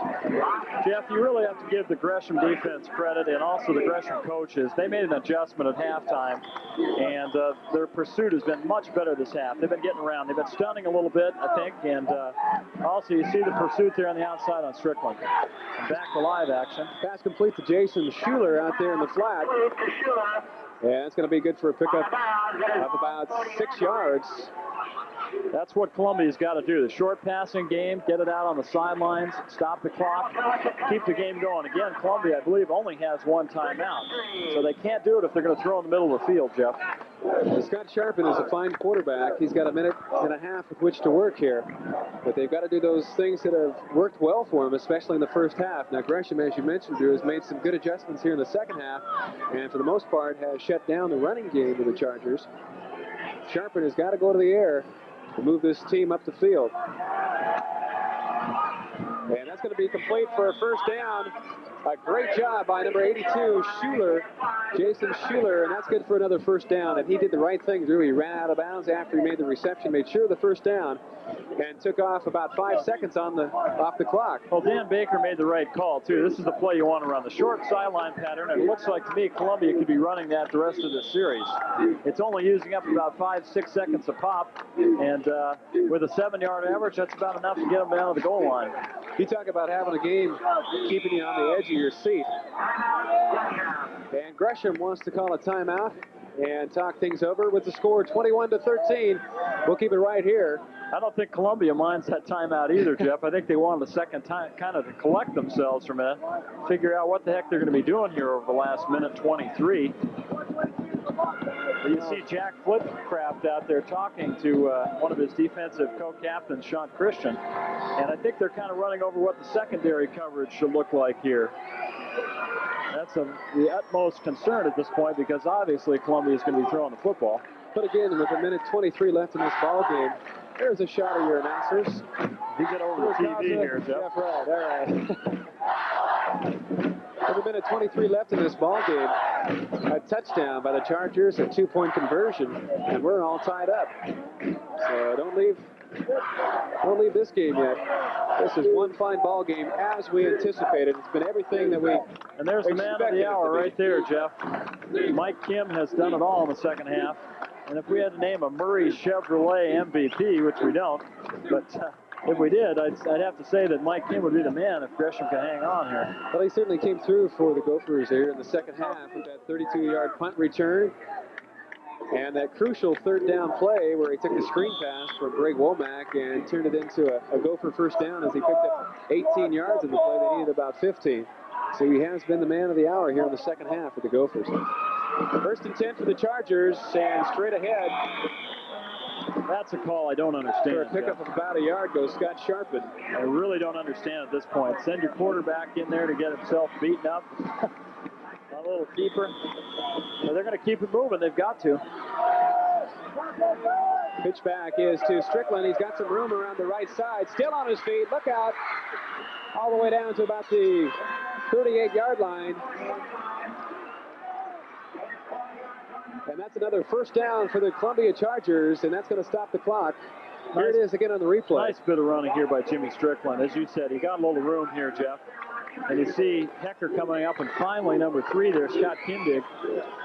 Jeff, you really have to give the Gresham defense credit and also the Gresham coaches. They made an adjustment at halftime, and their pursuit has been much better this half. They've been getting around. They've been stunning a little bit, I think, and also you see the pursuit there on the outside on Strickland. Back to live action. Pass complete to Jason Schuler out there in the flat. Yeah, it's going to be good for a pickup of about 6 yards. That's what Columbia's got to do. The short passing game, get it out on the sidelines, stop the clock, keep the game going. Again, Columbia, I believe, only has one timeout. So they can't do it if they're going to throw in the middle of the field, Jeff. Scott Sharpen is a fine quarterback. He's got a minute and a half with which to work here. But they've got to do those things that have worked well for him, especially in the first half. Now, Gresham, as you mentioned, Drew, has made some good adjustments here in the second half, and for the most part has shut down the running game of the Chargers. Sharpen has got to go to the air to move this team up the field. And that's going to be complete for a first down. A great job by number 82, Schuler, Jason Schuler, and that's good for another first down. And he did the right thing, Drew. He ran out of bounds after he made the reception, made sure of the first down, and took off about 5 seconds off the clock. Well, Dan Baker made the right call, too. This is the play you want to run, the short sideline pattern, and it looks like to me Columbia could be running that the rest of this series. It's only using up about 5-6 seconds a pop, and with a 7-yard average, that's about enough to get them down to the goal line. You talk about having a game keeping you on the edge of your seat. And Gresham wants to call a timeout and talk things over with the score 21-13. We'll keep it right here. I don't think Columbia minds that timeout either, Jeff. I think they wanted a second time kind of to collect themselves for a minute, figure out what the heck they're going to be doing here over the last minute 23. You see Jack Flipcraft out there talking to one of his defensive co-captains, Sean Christian, and I think they're kind of running over what the secondary coverage should look like here. That's the utmost concern at this point because obviously Columbia is going to be throwing the football. But again, with a minute 23 left in this ball game, there's a shot of your announcers. You get over the TV here, Jeff. Yeah, right, all right. With a minute 23 left in this ball game, a touchdown by the Chargers, a 2-point conversion, and we're all tied up. So don't leave this game yet. This is one fine ball game as we anticipated. It's been everything that we And there's the man of the hour right there, Jeff. Mike Kim has done it all in the second half. And if we had to name a Murray Chevrolet MVP, which we don't, but if we did, I'd have to say that Mike Kim would be the man if Gresham can hang on here. Well, he certainly came through for the Gophers here in the second half with that 32-yard punt return and that crucial third down play where he took the screen pass from Greg Womack and turned it into a Gopher first down as he picked up 18 yards in the play. They needed about 15. So he has been the man of the hour here in the second half for the Gophers. First and 10 for the Chargers, and straight ahead. That's a call I don't understand. For a pickup of about a yard goes Scott Sharpen. I really don't understand at this point. Send your quarterback in there to get himself beaten up. A little deeper. So they're going to keep it moving. They've got to. Pitch back is to Strickland. He's got some room around the right side. Still on his feet. Look out. All the way down to about the 38-yard line. And that's another first down for the Columbia Chargers, and that's going to stop the clock. Here it is again on the replay. Nice bit of running here by Jimmy Strickland. As you said, he got a little room here, Jeff. And you see Hecker coming up, and finally number 3 there, Scott Kindig,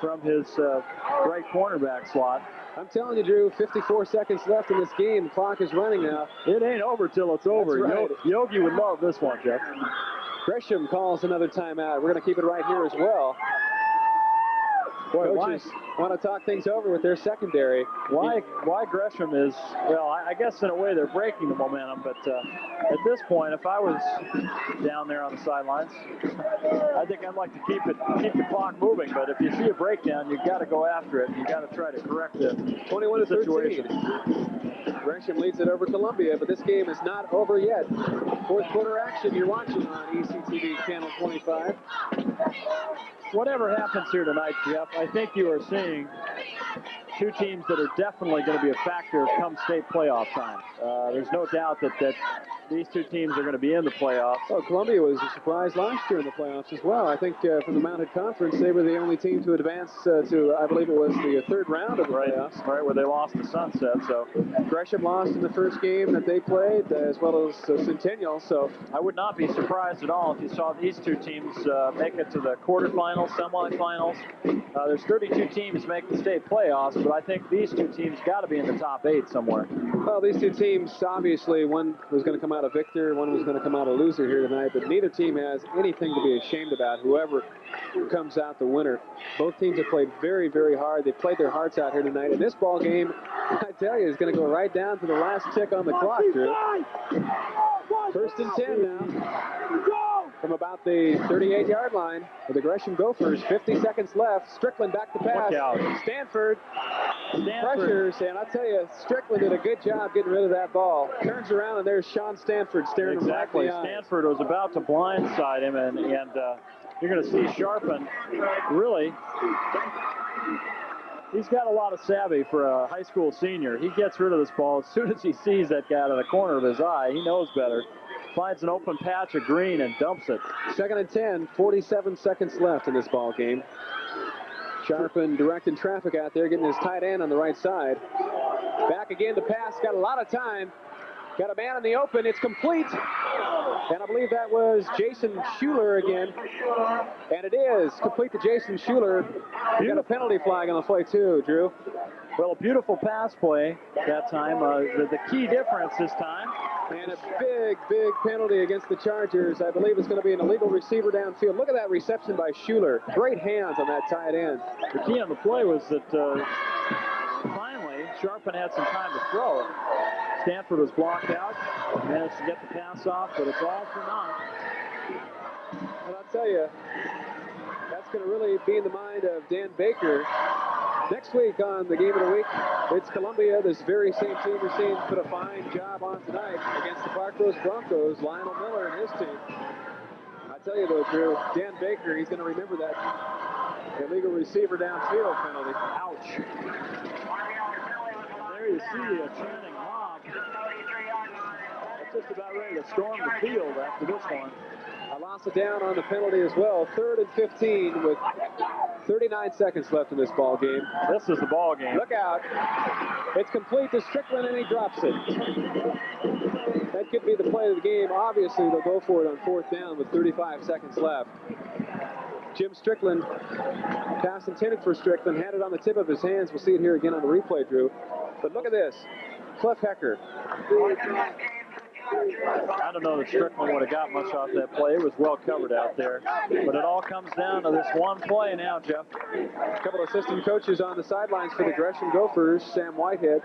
from his right cornerback slot. I'm telling you, Drew, 54 seconds left in this game. The clock is running now. It ain't over till it's over. Right. Yogi would love this one, Jeff. Gresham calls another timeout. We're going to keep it right here as well. Boy, coaches want to talk things over with their secondary. Why Gresham is, well, I guess in a way they're breaking the momentum, but at this point, if I was down there on the sidelines, I think I'd like to keep the clock moving, but if you see a breakdown, you've got to go after it, and you've got to try to correct the 21-13. Gresham leads it over Columbia, but this game is not over yet. Fourth quarter action you're watching on ECTV Channel 25. Whatever happens here tonight, Jeff, I think you are seeing two teams that are definitely going to be a factor come state playoff time. There's no doubt that these two teams are going to be in the playoffs. Oh, Columbia was a surprise last year in the playoffs as well. I think from the Mounted Conference, they were the only team to advance to, I believe it was the third round of the playoffs. Right, where they lost to Sunset. So Gresham lost in the first game that they played, as well as Centennial. So I would not be surprised at all if you saw these two teams make it to the quarterfinals, semifinals. There's 32 teams make the state playoffs, but I think these two teams got to be in the top 8 somewhere. Well, these two teams, obviously, one was going to come out a victor, one was going to come out a loser here tonight, but neither team has anything to be ashamed about, whoever comes out the winner. Both teams have played very, very hard. They played their hearts out here tonight, and this ball game, I tell you, is going to go right down to the last tick on the clock, Drew. First and 10 now. From about the 38-yard line for the Gresham Gophers. 50 seconds left. Strickland back to pass. Stanford pressures, and I tell you, Strickland did a good job getting rid of that ball. Turns around, and there's Sean Stanford staring him right in the eye. Stanford was about to blindside him, and you're going to see Sharpen really. He's got a lot of savvy for a high school senior. He gets rid of this ball as soon as he sees that guy out of the corner of his eye. He knows better. Finds an open patch of green and dumps it. Second and 10, 47 seconds left in this ball game. Sharpen directing traffic out there, getting his tight end on the right side. Back again to pass, got a lot of time. Got a man in the open, it's complete. And I believe that was Jason Schuler again. And it is complete to Jason Schuler. You got a penalty flag on the play too, Drew. Well, a beautiful pass play that time. The key difference this time. And a big, big penalty against the Chargers. I believe it's going to be an illegal receiver downfield. Look at that reception by Schuler. Great hands on that tight end. The key on the play was that finally Sharpen had some time to throw. Stanford was blocked out. Managed to get the pass off, but it's all for naught. And I'll tell you, that's going to really be in the mind of Dan Baker. Next week on the Game of the Week, it's Columbia, this very same team we're seeing put a fine job on tonight against the Park Rose Broncos, Lionel Miller and his team. I tell you though, Drew, Dan Baker, he's going to remember that illegal receiver downfield penalty. Ouch. There you see a chanting mob. It's just about ready to storm the field after this one. I lost it down on the penalty as well. 3rd and 15 with 39 seconds left in this ball game. This is the ball game. Look out. It's complete to Strickland, and he drops it. That could be the play of the game. Obviously, they'll go for it on 4th down with 35 seconds left. Jim Strickland, pass intended for Strickland, had it on the tip of his hands. We'll see it here again on the replay, Drew. But look at this. Cliff Hecker. I don't know that Strickland would have got much off that play. It was well covered out there. But it all comes down to this one play now, Jeff. A couple of assistant coaches on the sidelines for the Gresham Gophers. Sam Whitehead,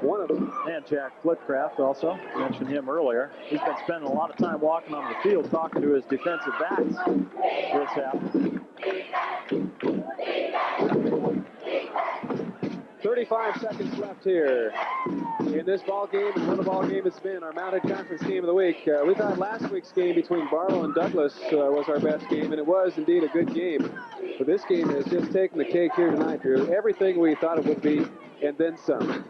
one of them. And Jack Flitcraft also. Mentioned him earlier. He's been spending a lot of time walking on the field talking to his defensive backs this half. 35 seconds left here in this ball game, and what a ball game it's been. Our Mounted Conference Game of the Week. We thought last week's game between Barlow and Douglas was our best game, and it was indeed a good game. But this game has just taken the cake here tonight, Drew. Everything we thought it would be, and then some.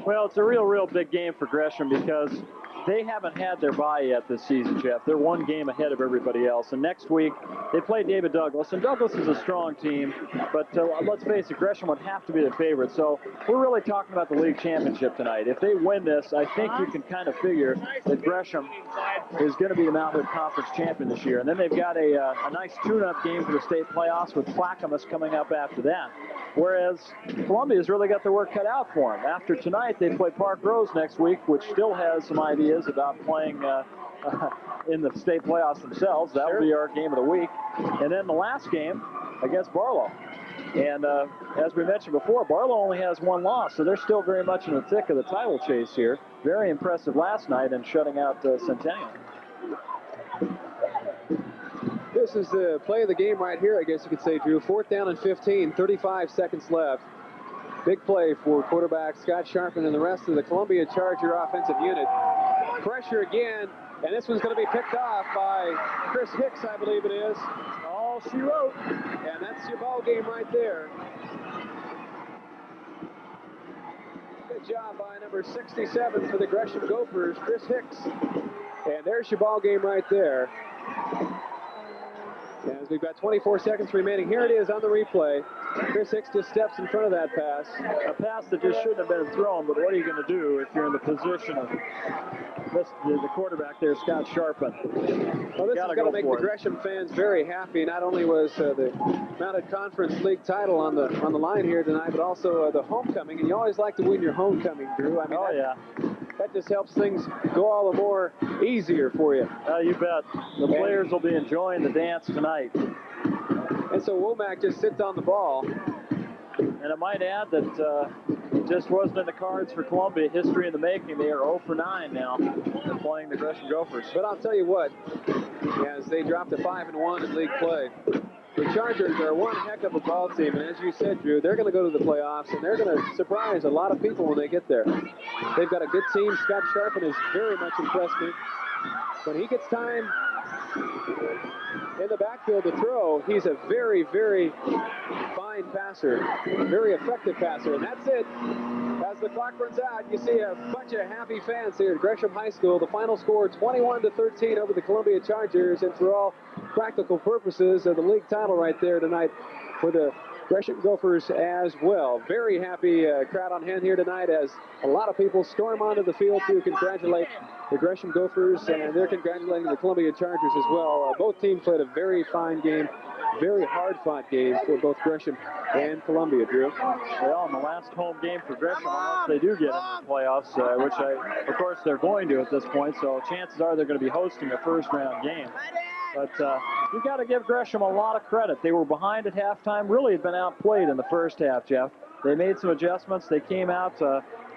Well, it's a real big game for Gresham because they haven't had their bye yet this season, Jeff. They're one game ahead of everybody else. And next week, they play David Douglas. And Douglas is a strong team, but let's face it, Gresham would have to be the favorite. So we're really talking about the league championship tonight. If they win this, I think you can kind of figure that Gresham is going to be the Mount Hood Conference champion this year. And then they've got a nice tune-up game for the state playoffs with Clackamas coming up after that. Whereas Columbia's really got their work cut out for them. After tonight, they play Park Rose next week, which still has some ideas about playing in the state playoffs themselves. That will be our game of the week. And then the last game against Barlow. And as we mentioned before, Barlow only has one loss, so they're still very much in the thick of the title chase here. Very impressive last night in shutting out Centennial. This is the play of the game right here, I guess you could say, Drew. 4th down and 15, 35 seconds left. Big play for quarterback Scott Sharpen and the rest of the Columbia Charger offensive unit. Pressure again, and this one's going to be picked off by Chris Hicks, I believe it is. All she wrote, and that's your ball game right there. Good job by number 67 for the Gresham Gophers, Chris Hicks. And there's your ball game right there. As we've got 24 seconds remaining, here it is on the replay. Chris Hicks just steps in front of that pass. A pass that just shouldn't have been thrown, but what are you going to do if you're in the position of the quarterback there, Scott Sharpen? Well, this is going to make the Gresham fans very happy. Not only was the Mounted Conference League title on the line here tonight, but also the homecoming. And you always like to win your homecoming, Drew. I mean, that just helps things go all the more easier for you. You bet. The players will be enjoying the dance tonight. And so Womack just sits on the ball. And I might add that just wasn't in the cards for Columbia. History in the making. They are 0 for 9 now playing the Gresham Gophers. But I'll tell you what, as they dropped to 5-1 in league play, the Chargers are one heck of a ball team. And as you said, Drew, they're going to go to the playoffs, and they're going to surprise a lot of people when they get there. They've got a good team. Scott Sharpen has very much impressed me. When he gets time in the backfield to throw, he's a very, very fine passer, very effective passer, and that's it. As the clock runs out, you see a bunch of happy fans here at Gresham High School. The final score, 21-13 over the Columbia Chargers, and for all practical purposes, the league title right there tonight for the Gresham Gophers as well. Very happy crowd on hand here tonight as a lot of people storm onto the field to congratulate the Gresham Gophers, and they're congratulating the Columbia Chargers as well. Both teams played a very fine game, very hard-fought game for both Gresham and Columbia, Drew. Well, in the last home game for Gresham, unless they do get into the playoffs, which of course they're going to at this point, so chances are they're going to be hosting a first-round game. But you've got to give Gresham a lot of credit. They were behind at halftime, really had been outplayed in the first half, Jeff. They made some adjustments. They came out,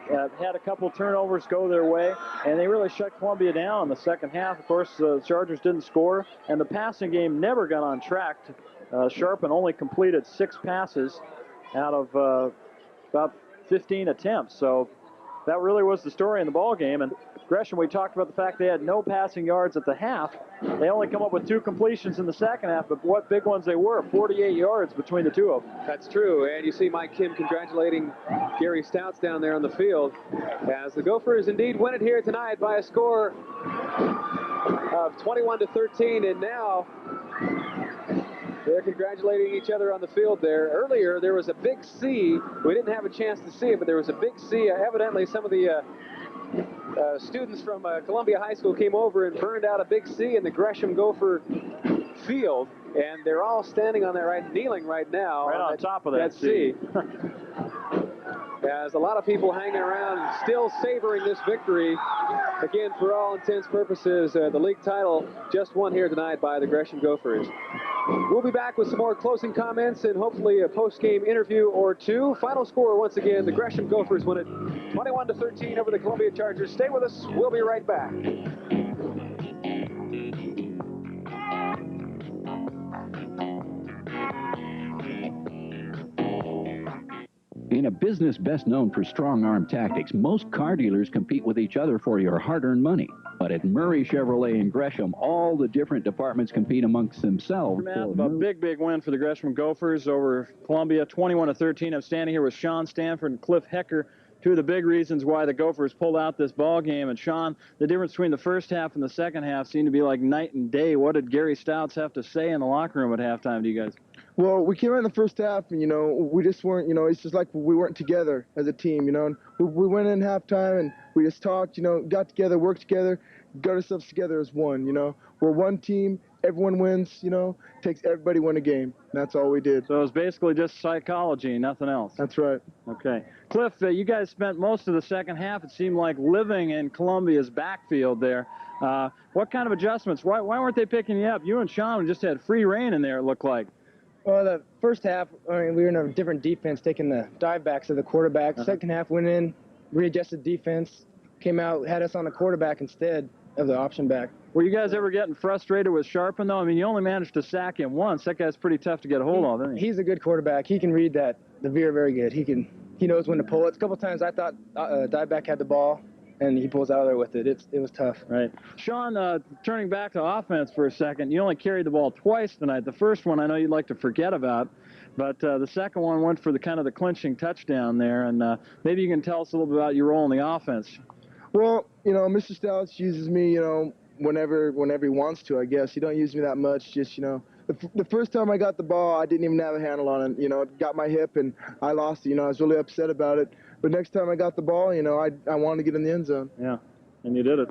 had a couple turnovers go their way, and they really shut Columbia down in the second half. Of course, the Chargers didn't score, and the passing game never got on track. Sharpen only completed 6 passes out of about 15 attempts. So that really was the story in the ball game. And Gresham, we talked about the fact they had no passing yards at the half. They only come up with 2 completions in the second half, but what big ones they were, 48 yards between the two of them. That's true, and you see Mike Kim congratulating Gary Stouts down there on the field as the Gophers indeed win it here tonight by a score of 21-13, and now they're congratulating each other on the field there. Earlier, there was a big C. We didn't have a chance to see it, but there was a big C. Evidently, some of the students from Columbia High School came over and burned out a big C in the Gresham Gopher field, and they're all standing on that kneeling right now. Right on top of that C. As a lot of people hanging around and still savoring this victory. Again, for all intents and purposes, the league title just won here tonight by the Gresham Gophers. We'll be back with some more closing comments and hopefully a post-game interview or two. Final score, once again, the Gresham Gophers win it 21-13 over the Columbia Chargers. Stay with us. We'll be right back. In a business best known for strong-arm tactics, most car dealers compete with each other for your hard-earned money. But at Murray Chevrolet in Gresham, all the different departments compete amongst themselves. A big win for the Gresham Gophers over Columbia, 21-13. I'm standing here with Sean Stanford and Cliff Hecker, two of the big reasons why the Gophers pulled out this ball game. And Sean, the difference between the first half and the second half seemed to be like night and day. What did Gary Stouts have to say in the locker room at halftime to you guys? Well, we came out in the first half, and, we just weren't, it's just like we weren't together as a team, And we went in halftime, and we just talked, got together, worked together, got ourselves together as one, We're one team, everyone wins, takes everybody win a game. That's all we did. So it was basically just psychology, nothing else. That's right. Okay. Cliff, you guys spent most of the second half, it seemed like, living in Columbia's backfield there. What kind of adjustments? Why weren't they picking you up? You and Sean just had free reign in there, it looked like. Well, the first half, I mean, we were in a different defense, taking the dive backs to the quarterback. Second half went in, readjusted defense, came out, had us on the quarterback instead of the option back. Were you guys ever getting frustrated with Sharpen, though? I mean, you only managed to sack him once. That guy's pretty tough to get a hold of, isn't he? He's a good quarterback. He can read the veer very good. He knows when to pull it. A couple times I thought dive back had the ball, and he pulls out of there with it. It was tough. Right. Sean, turning back to offense for a second, you only carried the ball twice tonight. The first one I know you'd like to forget about, but the second one went for the kind of the clinching touchdown there, and maybe you can tell us a little bit about your role in the offense. Well, Mr. Stouts uses me, whenever he wants to, I guess. He don't use me that much, just, the first time I got the ball, I didn't even have a handle on it. It got my hip, and I lost it. I was really upset about it. But next time I got the ball, I wanted to get in the end zone. Yeah, and you did it.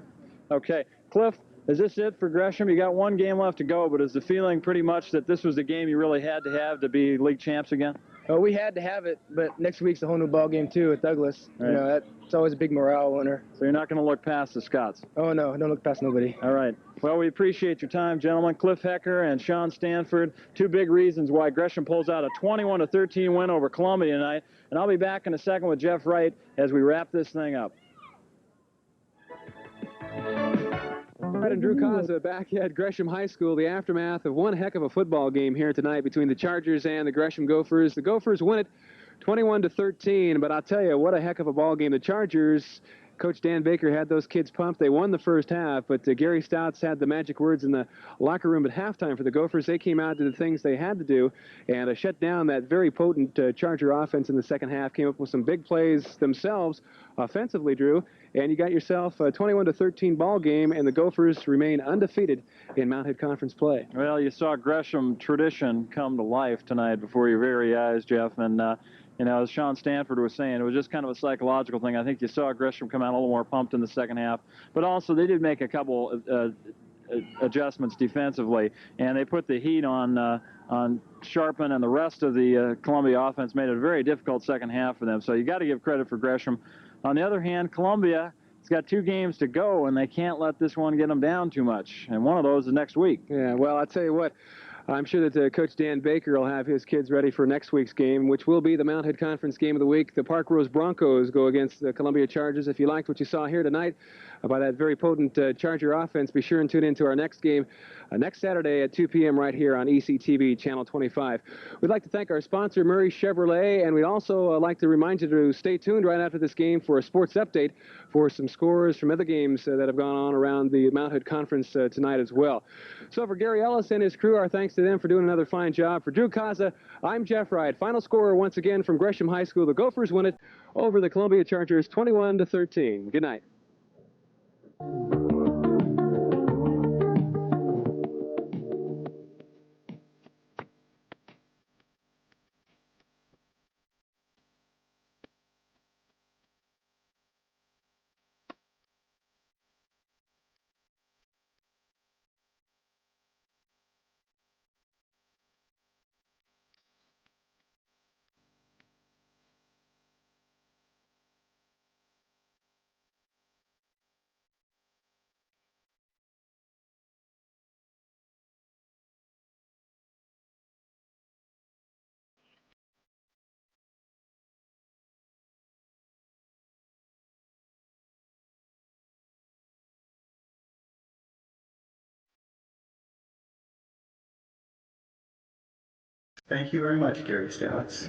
Okay. Cliff, is this it for Gresham? You got one game left to go, but is the feeling pretty much that this was the game you really had to have to be league champs again? Oh, we had to have it, but next week's a whole new ball game, too, at Douglas. Right. It's always a big morale winner. So you're not going to look past the Scots? Oh, no, don't look past nobody. All right. Well, we appreciate your time, gentlemen. Cliff Hecker and Sean Stanford, two big reasons why Gresham pulls out a 21-13 win over Columbia tonight. And I'll be back in a second with Jeff Wright as we wrap this thing up. Right, and Drew Kaza back at Gresham High School, the aftermath of one heck of a football game here tonight between the Chargers and the Gresham Gophers. The Gophers win it 21-13, but I'll tell you, what a heck of a ball game. The Chargers, Coach Dan Baker had those kids pumped. They won the first half, but Gary Stouts had the magic words in the locker room at halftime for the Gophers. They came out to the things they had to do and shut down that very potent Charger offense in the second half, came up with some big plays themselves offensively, Drew, and you got yourself a 21-13 ball game, and the Gophers remain undefeated in Mount Hood Conference play. Well, you saw Gresham tradition come to life tonight before your very eyes, Jeff, and as Sean Stanford was saying, it was just kind of a psychological thing. I think you saw Gresham come out a little more pumped in the second half, but also they did make a couple adjustments defensively, and they put the heat on Sharpen, and the rest of the Columbia offense made it a very difficult second half for them. So you got to give credit for Gresham. On the other hand, Columbia has got 2 games to go, and they can't let this one get them down too much. And one of those is next week. Yeah, well, I'll tell you what. I'm sure that Coach Dan Baker will have his kids ready for next week's game, which will be the Mount Hood Conference Game of the Week. The Park Rose Broncos go against the Columbia Chargers. If you liked what you saw here tonight by that very potent Charger offense, be sure and tune in to our next game next Saturday at 2 p.m. right here on ECTV Channel 25. We'd like to thank our sponsor, Murray Chevrolet, and we'd also like to remind you to stay tuned right after this game for a sports update for some scores from other games that have gone on around the Mount Hood Conference tonight as well. So for Gary Ellis and his crew, our thanks to them for doing another fine job. For Drew Kaza, I'm Jeff Wright. Final score once again from Gresham High School. The Gophers win it over the Columbia Chargers 21-13. Good night. Thank you very much, Gary Stouts.